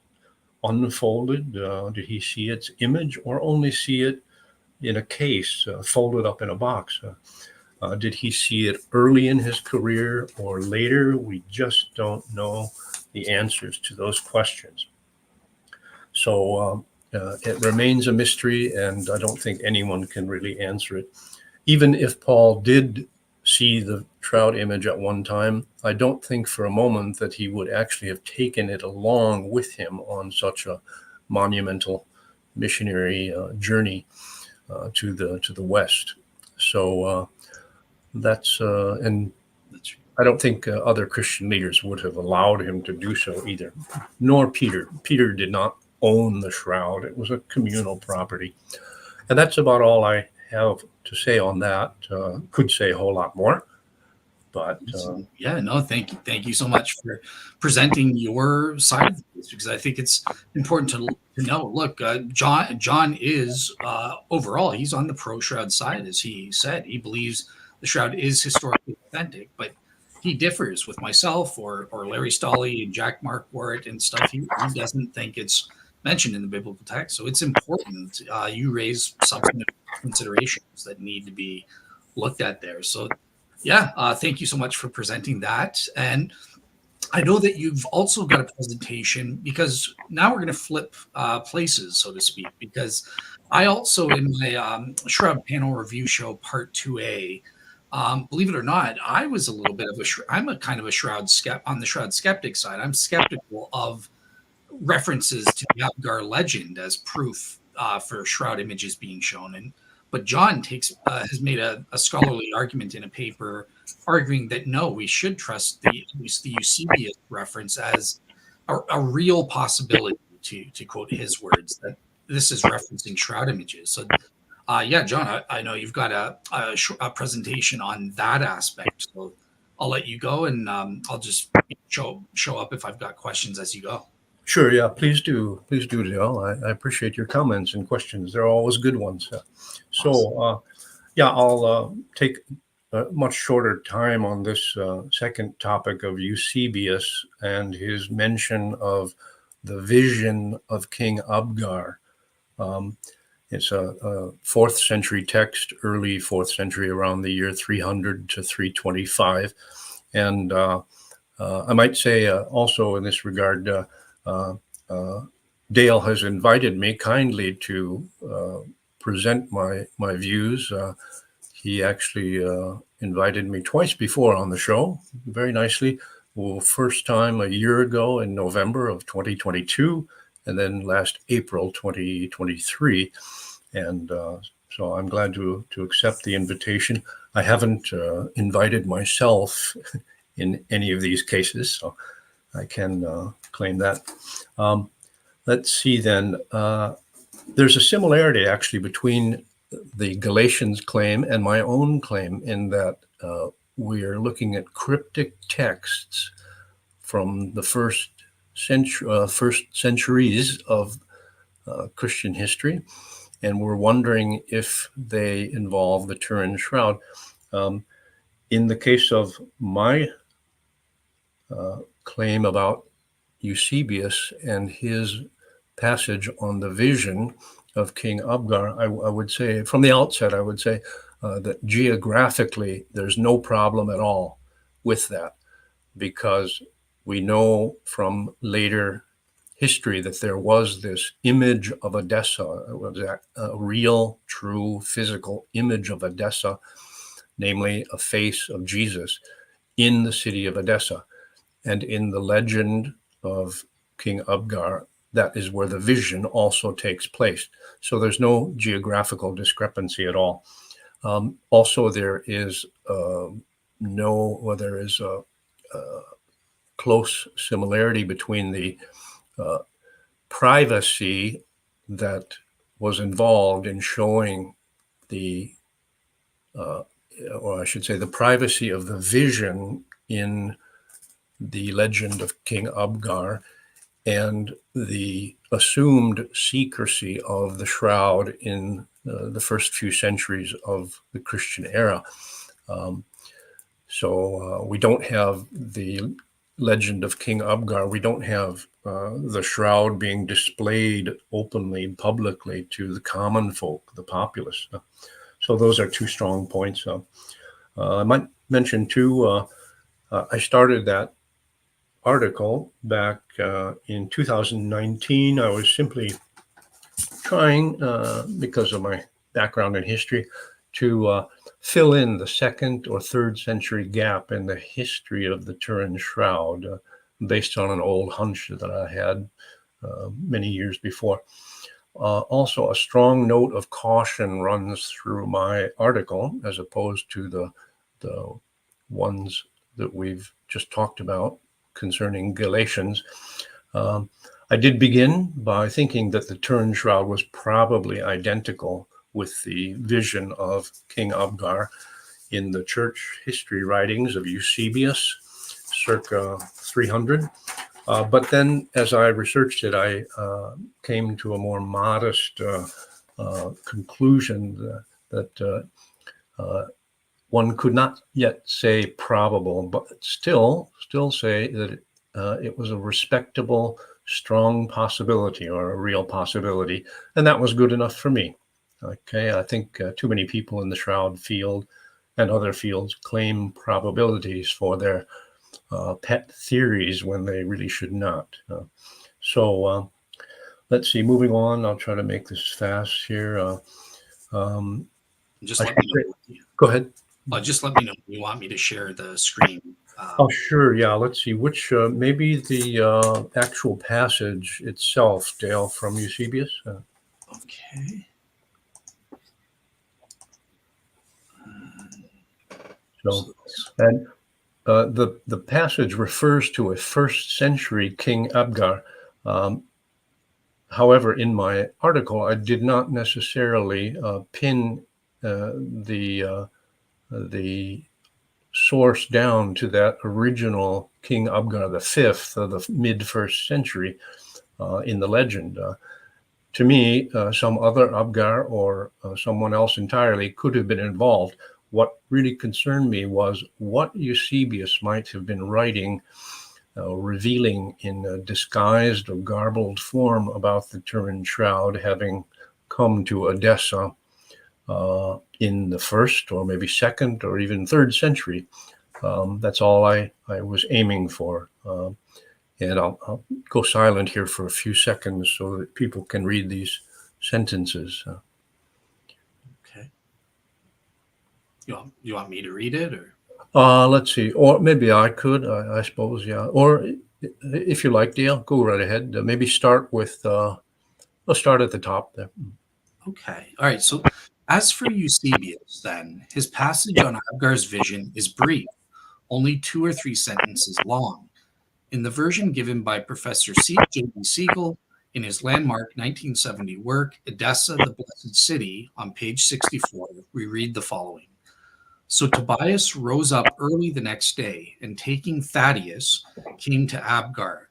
unfolded? Did he see its image, or only see it in a case, folded up in a box? Did he see it early in his career or later? We just don't know the answers to those questions. So it remains a mystery, and I don't think anyone can really answer it. Even if Paul did see the shroud image at one time, I don't think for a moment that he would actually have taken it along with him on such a monumental missionary journey to the West. So that's and I don't think other Christian leaders would have allowed him to do so either, nor Peter. Peter did not own the shroud. It was a communal property. And that's about all I have to say on that. Could say a whole lot more, but yeah, no, thank you so much for presenting your side of this, because I think it's important to know. Look, John is overall, he's on the pro shroud side, as he said. He believes the shroud is historically authentic, but he differs with myself or Larry Stolley and Jack Mark Wart and stuff. He doesn't think it's mentioned in the biblical text. So it's important you raise substantive considerations that need to be looked at there. So yeah, thank you so much for presenting that. And I know that you've also got a presentation, because now we're going to flip places, so to speak, because I also, in my Shroud panel review show, part 2A, believe it or not, I was a little bit of I'm a kind of a on the Shroud skeptic side. I'm skeptical of references to the Abgar legend as proof for Shroud images being shown. But John has made a scholarly argument in a paper arguing that no, we should trust the Eusebius reference as a real possibility, to quote his words, that this is referencing Shroud images. So yeah, John, I know you've got a presentation on that aspect. So I'll let you go, and I'll just show up if I've got questions as you go. Sure, yeah, please do, Dale. I appreciate your comments and questions. They're always good ones. So, yeah, I'll take a much shorter time on this second topic of Eusebius and his mention of the vision of King Abgar. It's a 4th century text, early 4th century, around the year 300 to 325. And I might say also in this regard, Dale has invited me kindly to present my views. He actually invited me twice before on the show, very nicely. Well, first time a year ago in November of 2022, and then last April 2023. And so I'm glad to accept the invitation. I haven't invited myself in any of these cases, so I can claim that. Let's see then. There's a similarity actually between the Galatians claim and my own claim, in that we are looking at cryptic texts from the first centuries of Christian history, and we're wondering if they involve the Turin Shroud. In the case of my claim about Eusebius and his passage on the vision of King Abgar, I would say from the outset, that geographically there's no problem at all with that, because we know from later history that there was this image of Edessa. It was a real, true, physical image of Edessa, namely a face of Jesus in the city of Edessa. And in the legend of King Abgar, that is where the vision also takes place. So there's no geographical discrepancy at all. Also, there is a close similarity between the privacy that was involved in showing or I should say, the privacy of the vision in the legend of King Abgar, and the assumed secrecy of the shroud in the first few centuries of the Christian era. So we don't have the legend of King Abgar. We don't have the shroud being displayed openly, publicly to the common folk, the populace. So those are two strong points. I might mention too, I started that article back in 2019. I was simply trying, because of my background in history, to fill in the 2nd or 3rd century gap in the history of the Turin Shroud, based on an old hunch that I had many years before. Also, a strong note of caution runs through my article, as opposed to the ones that we've just talked about concerning Galatians. I did begin by thinking that the Turin Shroud was probably identical with the vision of King Abgar in the church history writings of Eusebius, circa 300. But then, as I researched it, I came to a more modest conclusion that one could not yet say probable, but still say that it was a respectable, strong possibility, or a real possibility, and that was good enough for me. Okay, I think too many people in the Shroud field and other fields claim probabilities for their pet theories when they really should not. So let's see, moving on, I'll try to make this fast here. Just let me know. Go ahead. Just let me know if you want me to share the screen. Oh, sure. Yeah. Let's see which, maybe the actual passage itself, Dale, from Eusebius. Okay. And the passage refers to a 1st century King Abgar. However, in my article, I did not necessarily pin the source down to that original King Abgar V of the mid-1st century in the legend. To me, some other Abgar or someone else entirely could have been involved. What really concerned me was what Eusebius might have been writing, revealing in a disguised or garbled form about the Turin Shroud having come to Edessa in the 1st or maybe 2nd or even 3rd century. That's all I was aiming for. And I'll go silent here for a few seconds so that people can read these sentences. Okay. You want me to read it, or? Let's see, or maybe I could, I suppose, yeah. Or if you like, Dale, go right ahead. Maybe start with, let's start at the top there. Okay. All right. So as for Eusebius, then, his passage on Abgar's vision is brief, only 2 or 3 sentences long. In the version given by Professor J.B. Siegel in his landmark 1970 work, Edessa, the Blessed City, on page 64, we read the following. So Tobias rose up early the next day, and taking Thaddeus, came to Abgar.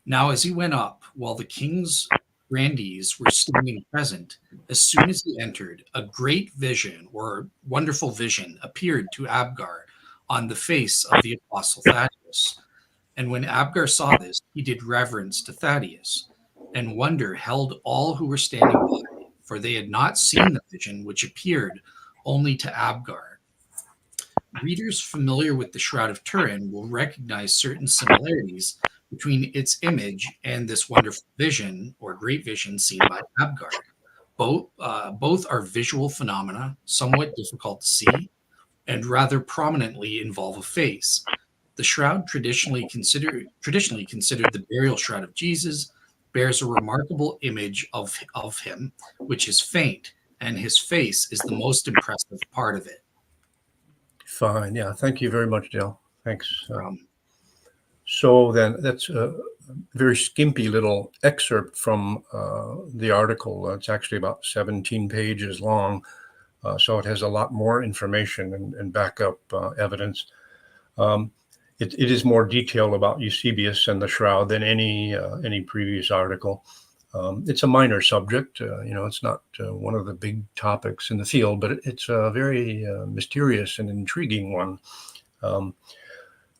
Now as he went up, while the king's grandees were standing present, as soon as he entered, a great vision, or wonderful vision, appeared to Abgar on the face of the apostle Thaddeus. And when Abgar saw this, he did reverence to Thaddeus, and wonder held all who were standing by, for they had not seen the vision which appeared only to Abgar. Readers familiar with the Shroud of Turin will recognize certain similarities between its image and this wonderful vision or great vision seen by Abgar. Both are visual phenomena, somewhat difficult to see, and rather prominently involve a face. The shroud, traditionally considered the burial shroud of Jesus, bears a remarkable image of him, which is faint, and his face is the most impressive part of it. Fine. Yeah. Thank you very much, Dale. Thanks. Um, So then that's a very skimpy little excerpt from the article. It's actually about 17 pages long. So it has a lot more information and backup evidence. It is more detailed about Eusebius and the shroud than any previous article. It's a minor subject. It's not one of the big topics in the field, but it's a very mysterious and intriguing one.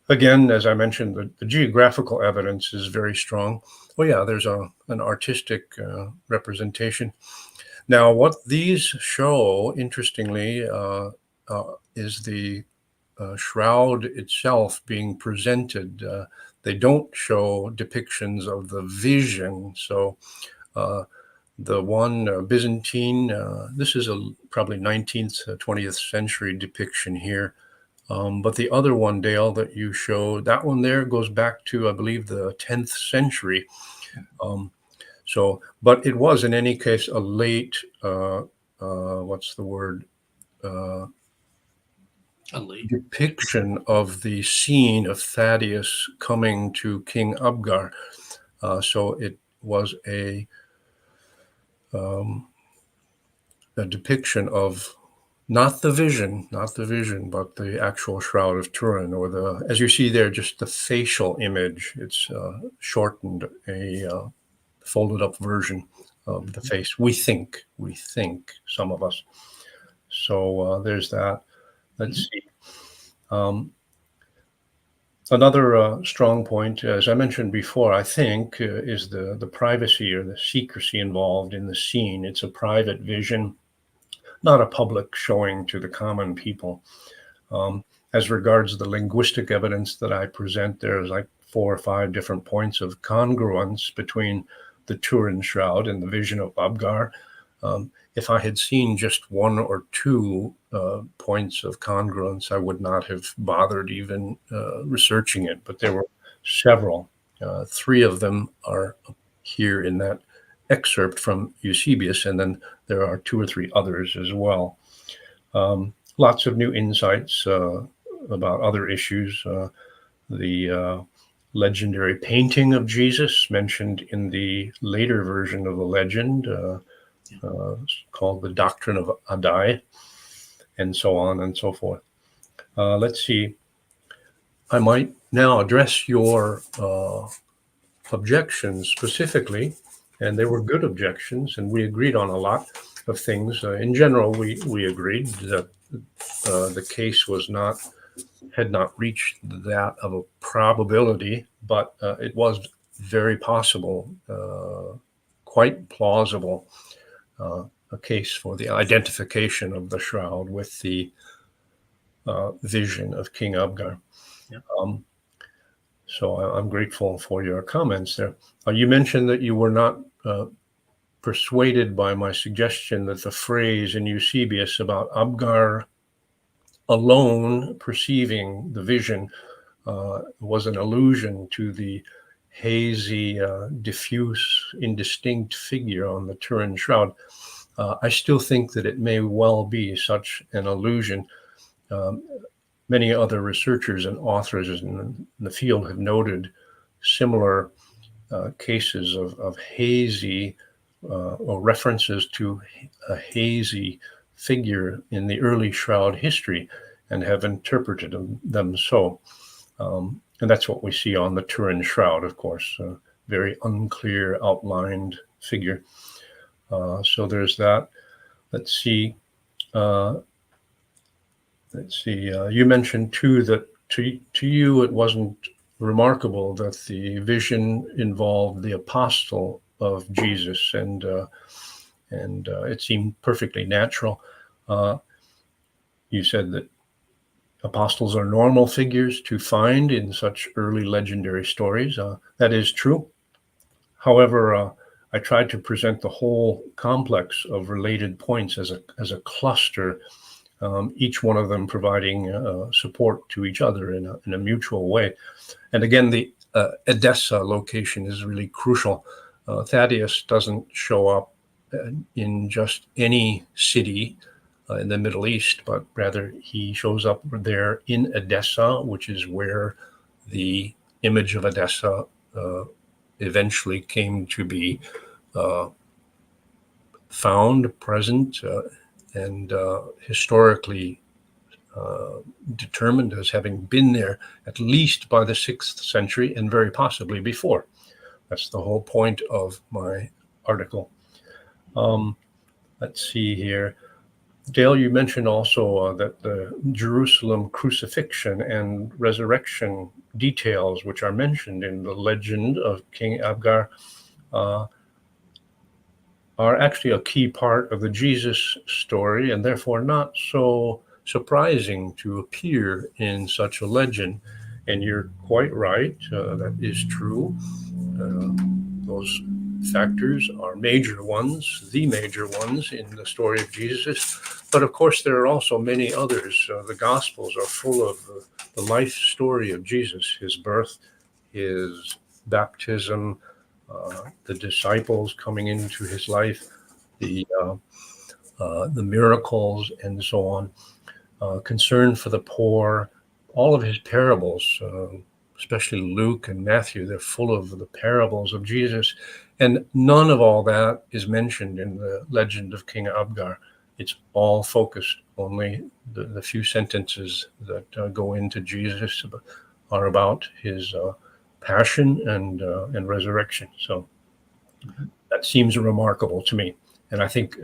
Again, as I mentioned, the geographical evidence is very strong. Well, yeah, there's an artistic representation. Now, what these show, interestingly, is the shroud itself being presented. They don't show depictions of the vision. So the one Byzantine, this is a probably 19th, 20th century depiction here. But the other one, Dale, that you showed, that one there goes back to, I believe, the 10th century. But it was in any case a late, what's the word? Depiction of the scene of Thaddeus coming to King Abgar. So it was a depiction of not the vision, but the actual Shroud of Turin, or as you see there, just the facial image. It's shortened, a folded up version of the face. We think, some of us. So there's that. Let's see. Another strong point, as I mentioned before, I think, is the privacy or the secrecy involved in the scene. It's a private vision, not a public showing to the common people. As regards the linguistic evidence that I present, there's like 4 or 5 different points of congruence between the Turin shroud and the vision of Abgar. If I had seen just 1 or 2 points of congruence, I would not have bothered even researching it, but there were several. 3 of them are here in that excerpt from Eusebius, and then there are 2 or 3 others as well. Lots of new insights about other issues. The legendary painting of Jesus mentioned in the later version of the legend, called the Doctrine of Adai, and so on and so forth. Let's see. I might now address your objections specifically, and they were good objections, and we agreed on a lot of things. In general, we agreed that the case had not reached that of a probability, but it was very possible, quite plausible, a case for the identification of the shroud with the vision of King Abgar. Yeah. So I'm grateful for your comments there. You mentioned that you were not persuaded by my suggestion that the phrase in Eusebius about Abgar alone perceiving the vision was an allusion to the hazy, diffuse, indistinct figure on the Turin shroud. I still think that it may well be such an allusion. Many other researchers and authors in the field have noted similar cases of hazy or references to a hazy figure in the early shroud history, and have interpreted them so. And that's what we see on the Turin shroud, of course, a very unclear outlined figure. So there's that. Let's see. You mentioned too that to you it wasn't remarkable that the vision involved the apostle of Jesus, and it seemed perfectly natural. You said that apostles are normal figures to find in such early legendary stories. That is true. However, I tried to present the whole complex of related points as a cluster, each one of them providing support to each other in a mutual way. And again, the Edessa location is really crucial. Thaddeus doesn't show up in just any city in the Middle East, but rather he shows up there in Edessa, which is where the image of Edessa eventually came to be found, present, and historically determined as having been there at least by the 6th century and very possibly before. That's the whole point of my article. Let's see here. Dale, you mentioned also that the Jerusalem crucifixion and resurrection details, which are mentioned in the legend of King Abgar, are actually a key part of the Jesus story and therefore not so surprising to appear in such a legend. And you're quite right, that is true. Those factors are major ones, the major ones in the story of Jesus. But of course, there are also many others. The Gospels are full of the life story of Jesus, his birth, his baptism, the disciples coming into his life, the miracles, and so on. Concern for the poor, all of his parables, especially Luke and Matthew, they're full of the parables of Jesus. And none of all that is mentioned in the legend of King Abgar. It's all focused, only the few sentences that go into Jesus are about his passion and resurrection. So that seems remarkable to me. And I think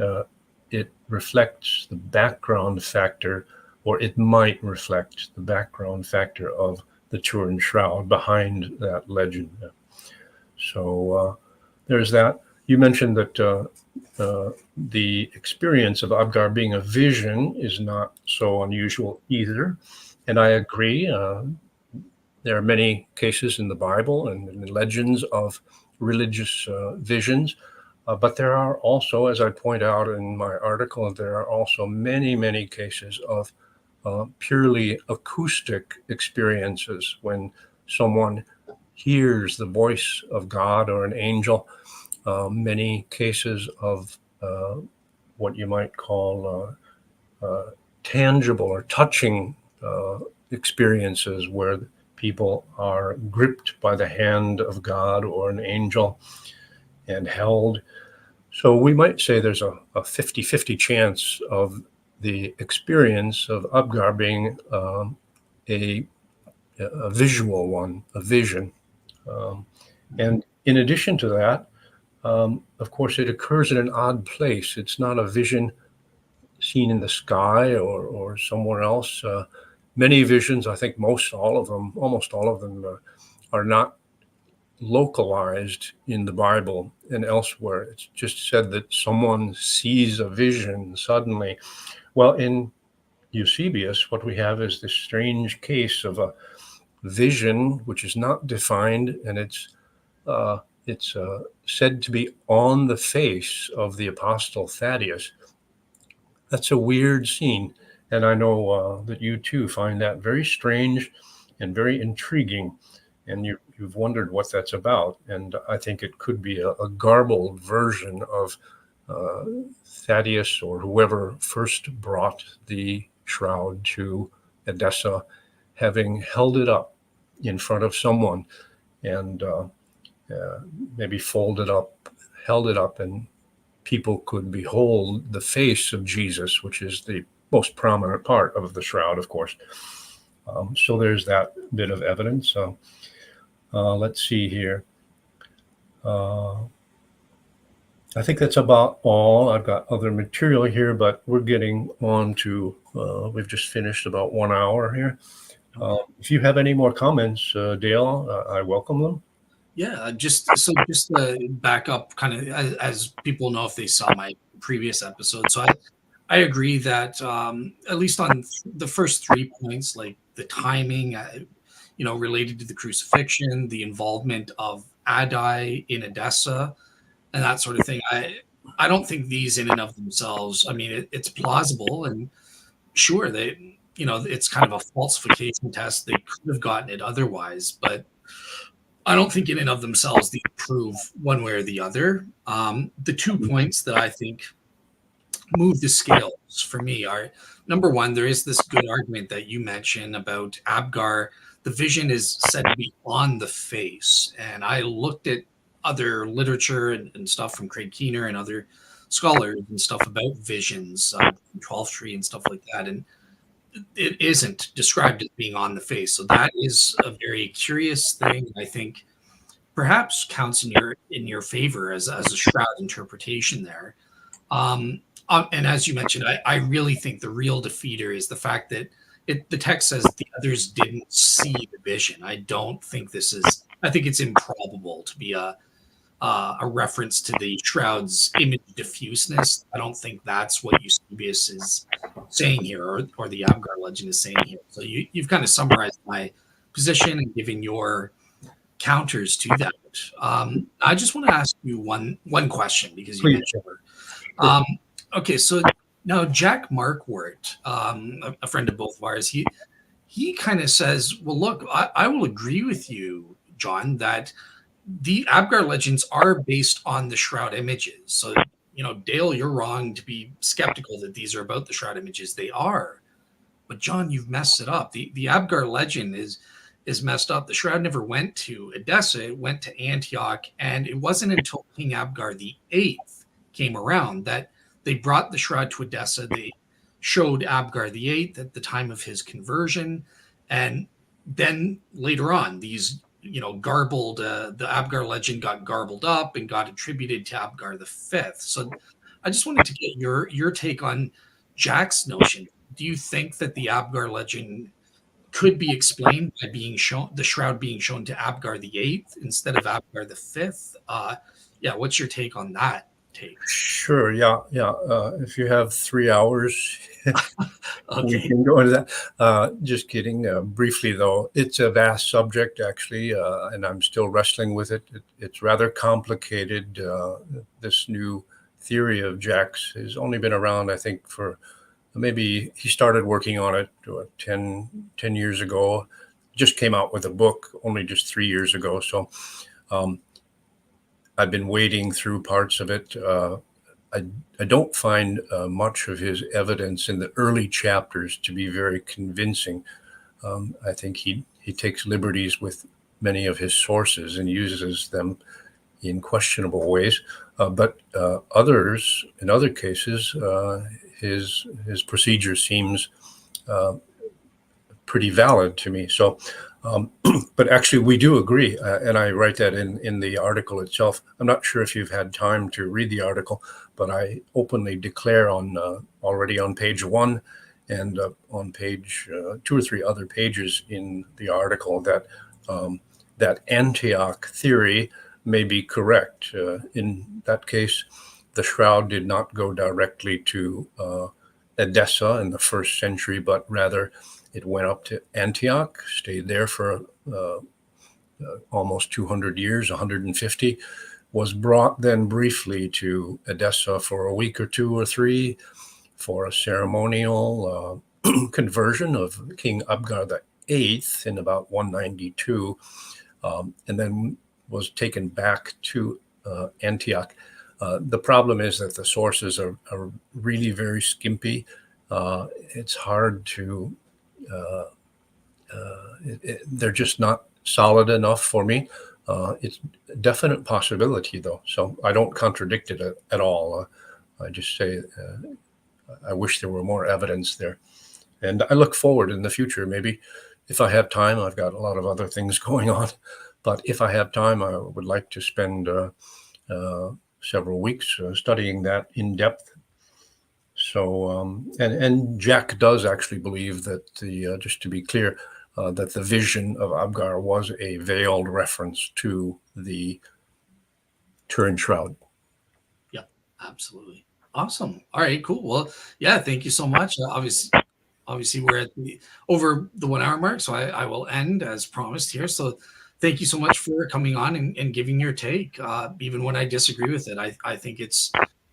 it reflects the background factor, or it might reflect the background factor of the Turin Shroud behind that legend. So there's that. You mentioned that the experience of Abgar being a vision is not so unusual either. And I agree. There are many cases in the Bible and in the legends of religious visions. But there are also, as I point out in my article, there are also many, many cases of purely acoustic experiences when someone hears the voice of God or an angel. Many cases of what you might call tangible or touching experiences where people are gripped by the hand of God or an angel and held. So we might say there's a 50-50 chance of the experience of Abgar being a visual one, a vision. And in addition to that, of course, it occurs in an odd place. It's not a vision seen in the sky or somewhere else. Many visions, I think almost all of them are not localized in the Bible and elsewhere. It's just said that someone sees a vision suddenly. Well, in Eusebius, what we have is this strange case of a vision which is not defined, and it's said to be on the face of the apostle Thaddeus. That's a weird scene, and I know that you too find that very strange and very intriguing, and you've wondered what that's about. And I think it could be a garbled version of Thaddeus or whoever first brought the shroud to Edessa, having held it up in front of someone and maybe folded up, held it up, and people could behold the face of Jesus, which is the most prominent part of the shroud, of course. So there's that bit of evidence. Let's see here. I think that's about all. I've got other material here, but we're getting on to, we've just finished about 1 hour here. If you have any more comments, Dale, I welcome them. Yeah, just back up kind of as people know if they saw my previous episode. So I agree that at least on the first 3 points, like the timing, related to the crucifixion, the involvement of Adai in Edessa, and that sort of thing. I don't think these in and of themselves. I mean, it's plausible, and sure, it's kind of a falsification test. They could have gotten it otherwise, but I don't think in and of themselves they prove one way or the other. The 2 points that I think move the scales for me are, number one, there is this good argument that you mentioned about Abgar. The vision is said to be on the face. And I looked at other literature and stuff from Craig Keener and other scholars and stuff about visions, 12th tree and stuff like that. And it isn't described as being on the face. So that is a very curious thing. I think perhaps counts in your favor as a shroud interpretation there. Um, and as you mentioned, I really think the real defeater is the fact that the text says the others didn't see the vision. I don't think this is. I think it's improbable to be a reference to the shroud's image diffuseness. I don't think that's what Eusebius is saying here, or the Abgar legend is saying here. So you've kind of summarized my position and given your counters to that. I just want to ask you one question because you Please. mentioned her. Okay, so now Jack Markwart, a friend of both of ours, he kind of says, well, look, I will agree with you, John, that the Abgar legends are based on the Shroud images. So, Dale, you're wrong to be skeptical that these are about the Shroud images. They are. But John, you've messed it up. The Abgar legend is messed up. The Shroud never went to Edessa, it went to Antioch, and it wasn't until King Abgar the Eighth came around that they brought the Shroud to Edessa. They showed Abgar the Eighth at the time of his conversion, and then later on, these garbled the Abgar legend got garbled up and got attributed to Abgar the Fifth. So, I just wanted to get your take on Jack's notion. Do you think that the Abgar legend could be explained by the Shroud being shown to Abgar the Eighth instead of Abgar the Fifth? Yeah, what's your take on that take? Sure. Yeah. Yeah. If you have 3 hours, we Okay. can go into that. Just kidding. Briefly, though, it's a vast subject, actually, and I'm still wrestling with it. It's rather complicated. This new theory of Jack's has only been around, I think, for maybe he started working on it 10 years ago. Just came out with a book only just 3 years ago. So I've been wading through parts of it. I don't find much of his evidence in the early chapters to be very convincing. I think he takes liberties with many of his sources and uses them in questionable ways. But others, in other cases, his procedure seems pretty valid to me. So, but actually, we do agree, and I write that in the article itself. I'm not sure if you've had time to read the article, but I openly declare already on page 1 and on page 2 or 3 other pages in the article that that Antioch theory may be correct. In that case, the Shroud did not go directly to Edessa in the 1st century, but rather it went up to Antioch, stayed there for almost 200 years, 150, was brought then briefly to Edessa for a week or 2 or 3 for a ceremonial conversion of King Abgar the Eighth in about 192, and then was taken back to Antioch. The problem is that the sources are really very skimpy. It's hard to, they're just not solid enough for me. It's a definite possibility, though, so I don't contradict it at all. I just say I wish there were more evidence there. And I look forward in the future, maybe if I have time. I've got a lot of other things going on, but if I have time, I would like to spend several weeks studying that in depth. So, and Jack does actually believe that just to be clear, that the vision of Abgar was a veiled reference to the Turin Shroud. Yeah, absolutely. Awesome. All right, cool. Well, yeah, thank you so much. Obviously we're at over the 1 hour mark, so I will end as promised here. So thank you so much for coming on and giving your take. Even when I disagree with it, I think it's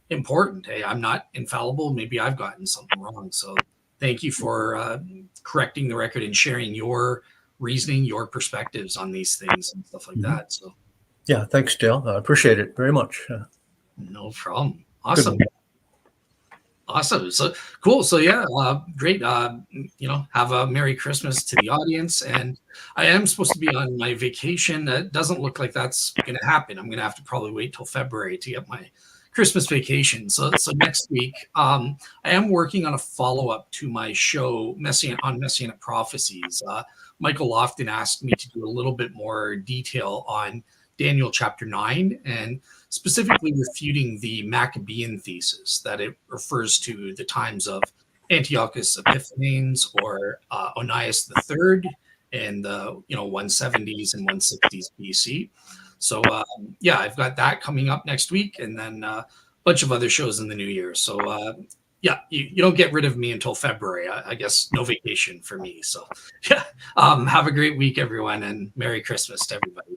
important. Hey, I'm not infallible. Maybe I've gotten something wrong. So thank you for correcting the record and sharing your reasoning, your perspectives on these things and stuff like Mhm. that. So Yeah, thanks, Dale. I appreciate it very much. no problem. Good Awesome. one. Awesome. So cool. So yeah, great. Have a Merry Christmas to the audience. And I am supposed to be on my vacation. It doesn't look like that's going to happen. I'm going to have to probably wait till February to get my Christmas vacation. So next week, I am working on a follow up to my show, Messianic Prophecies. Michael Lofton asked me to do a little bit more detail on Daniel chapter 9 and specifically refuting the Maccabean thesis that it refers to the times of Antiochus Epiphanes or Onias III in the 170s and 160s BC. So yeah, I've got that coming up next week, and then a bunch of other shows in the new year. So yeah, you don't get rid of me until February. I guess no vacation for me. So yeah, have a great week, everyone, and Merry Christmas to everybody.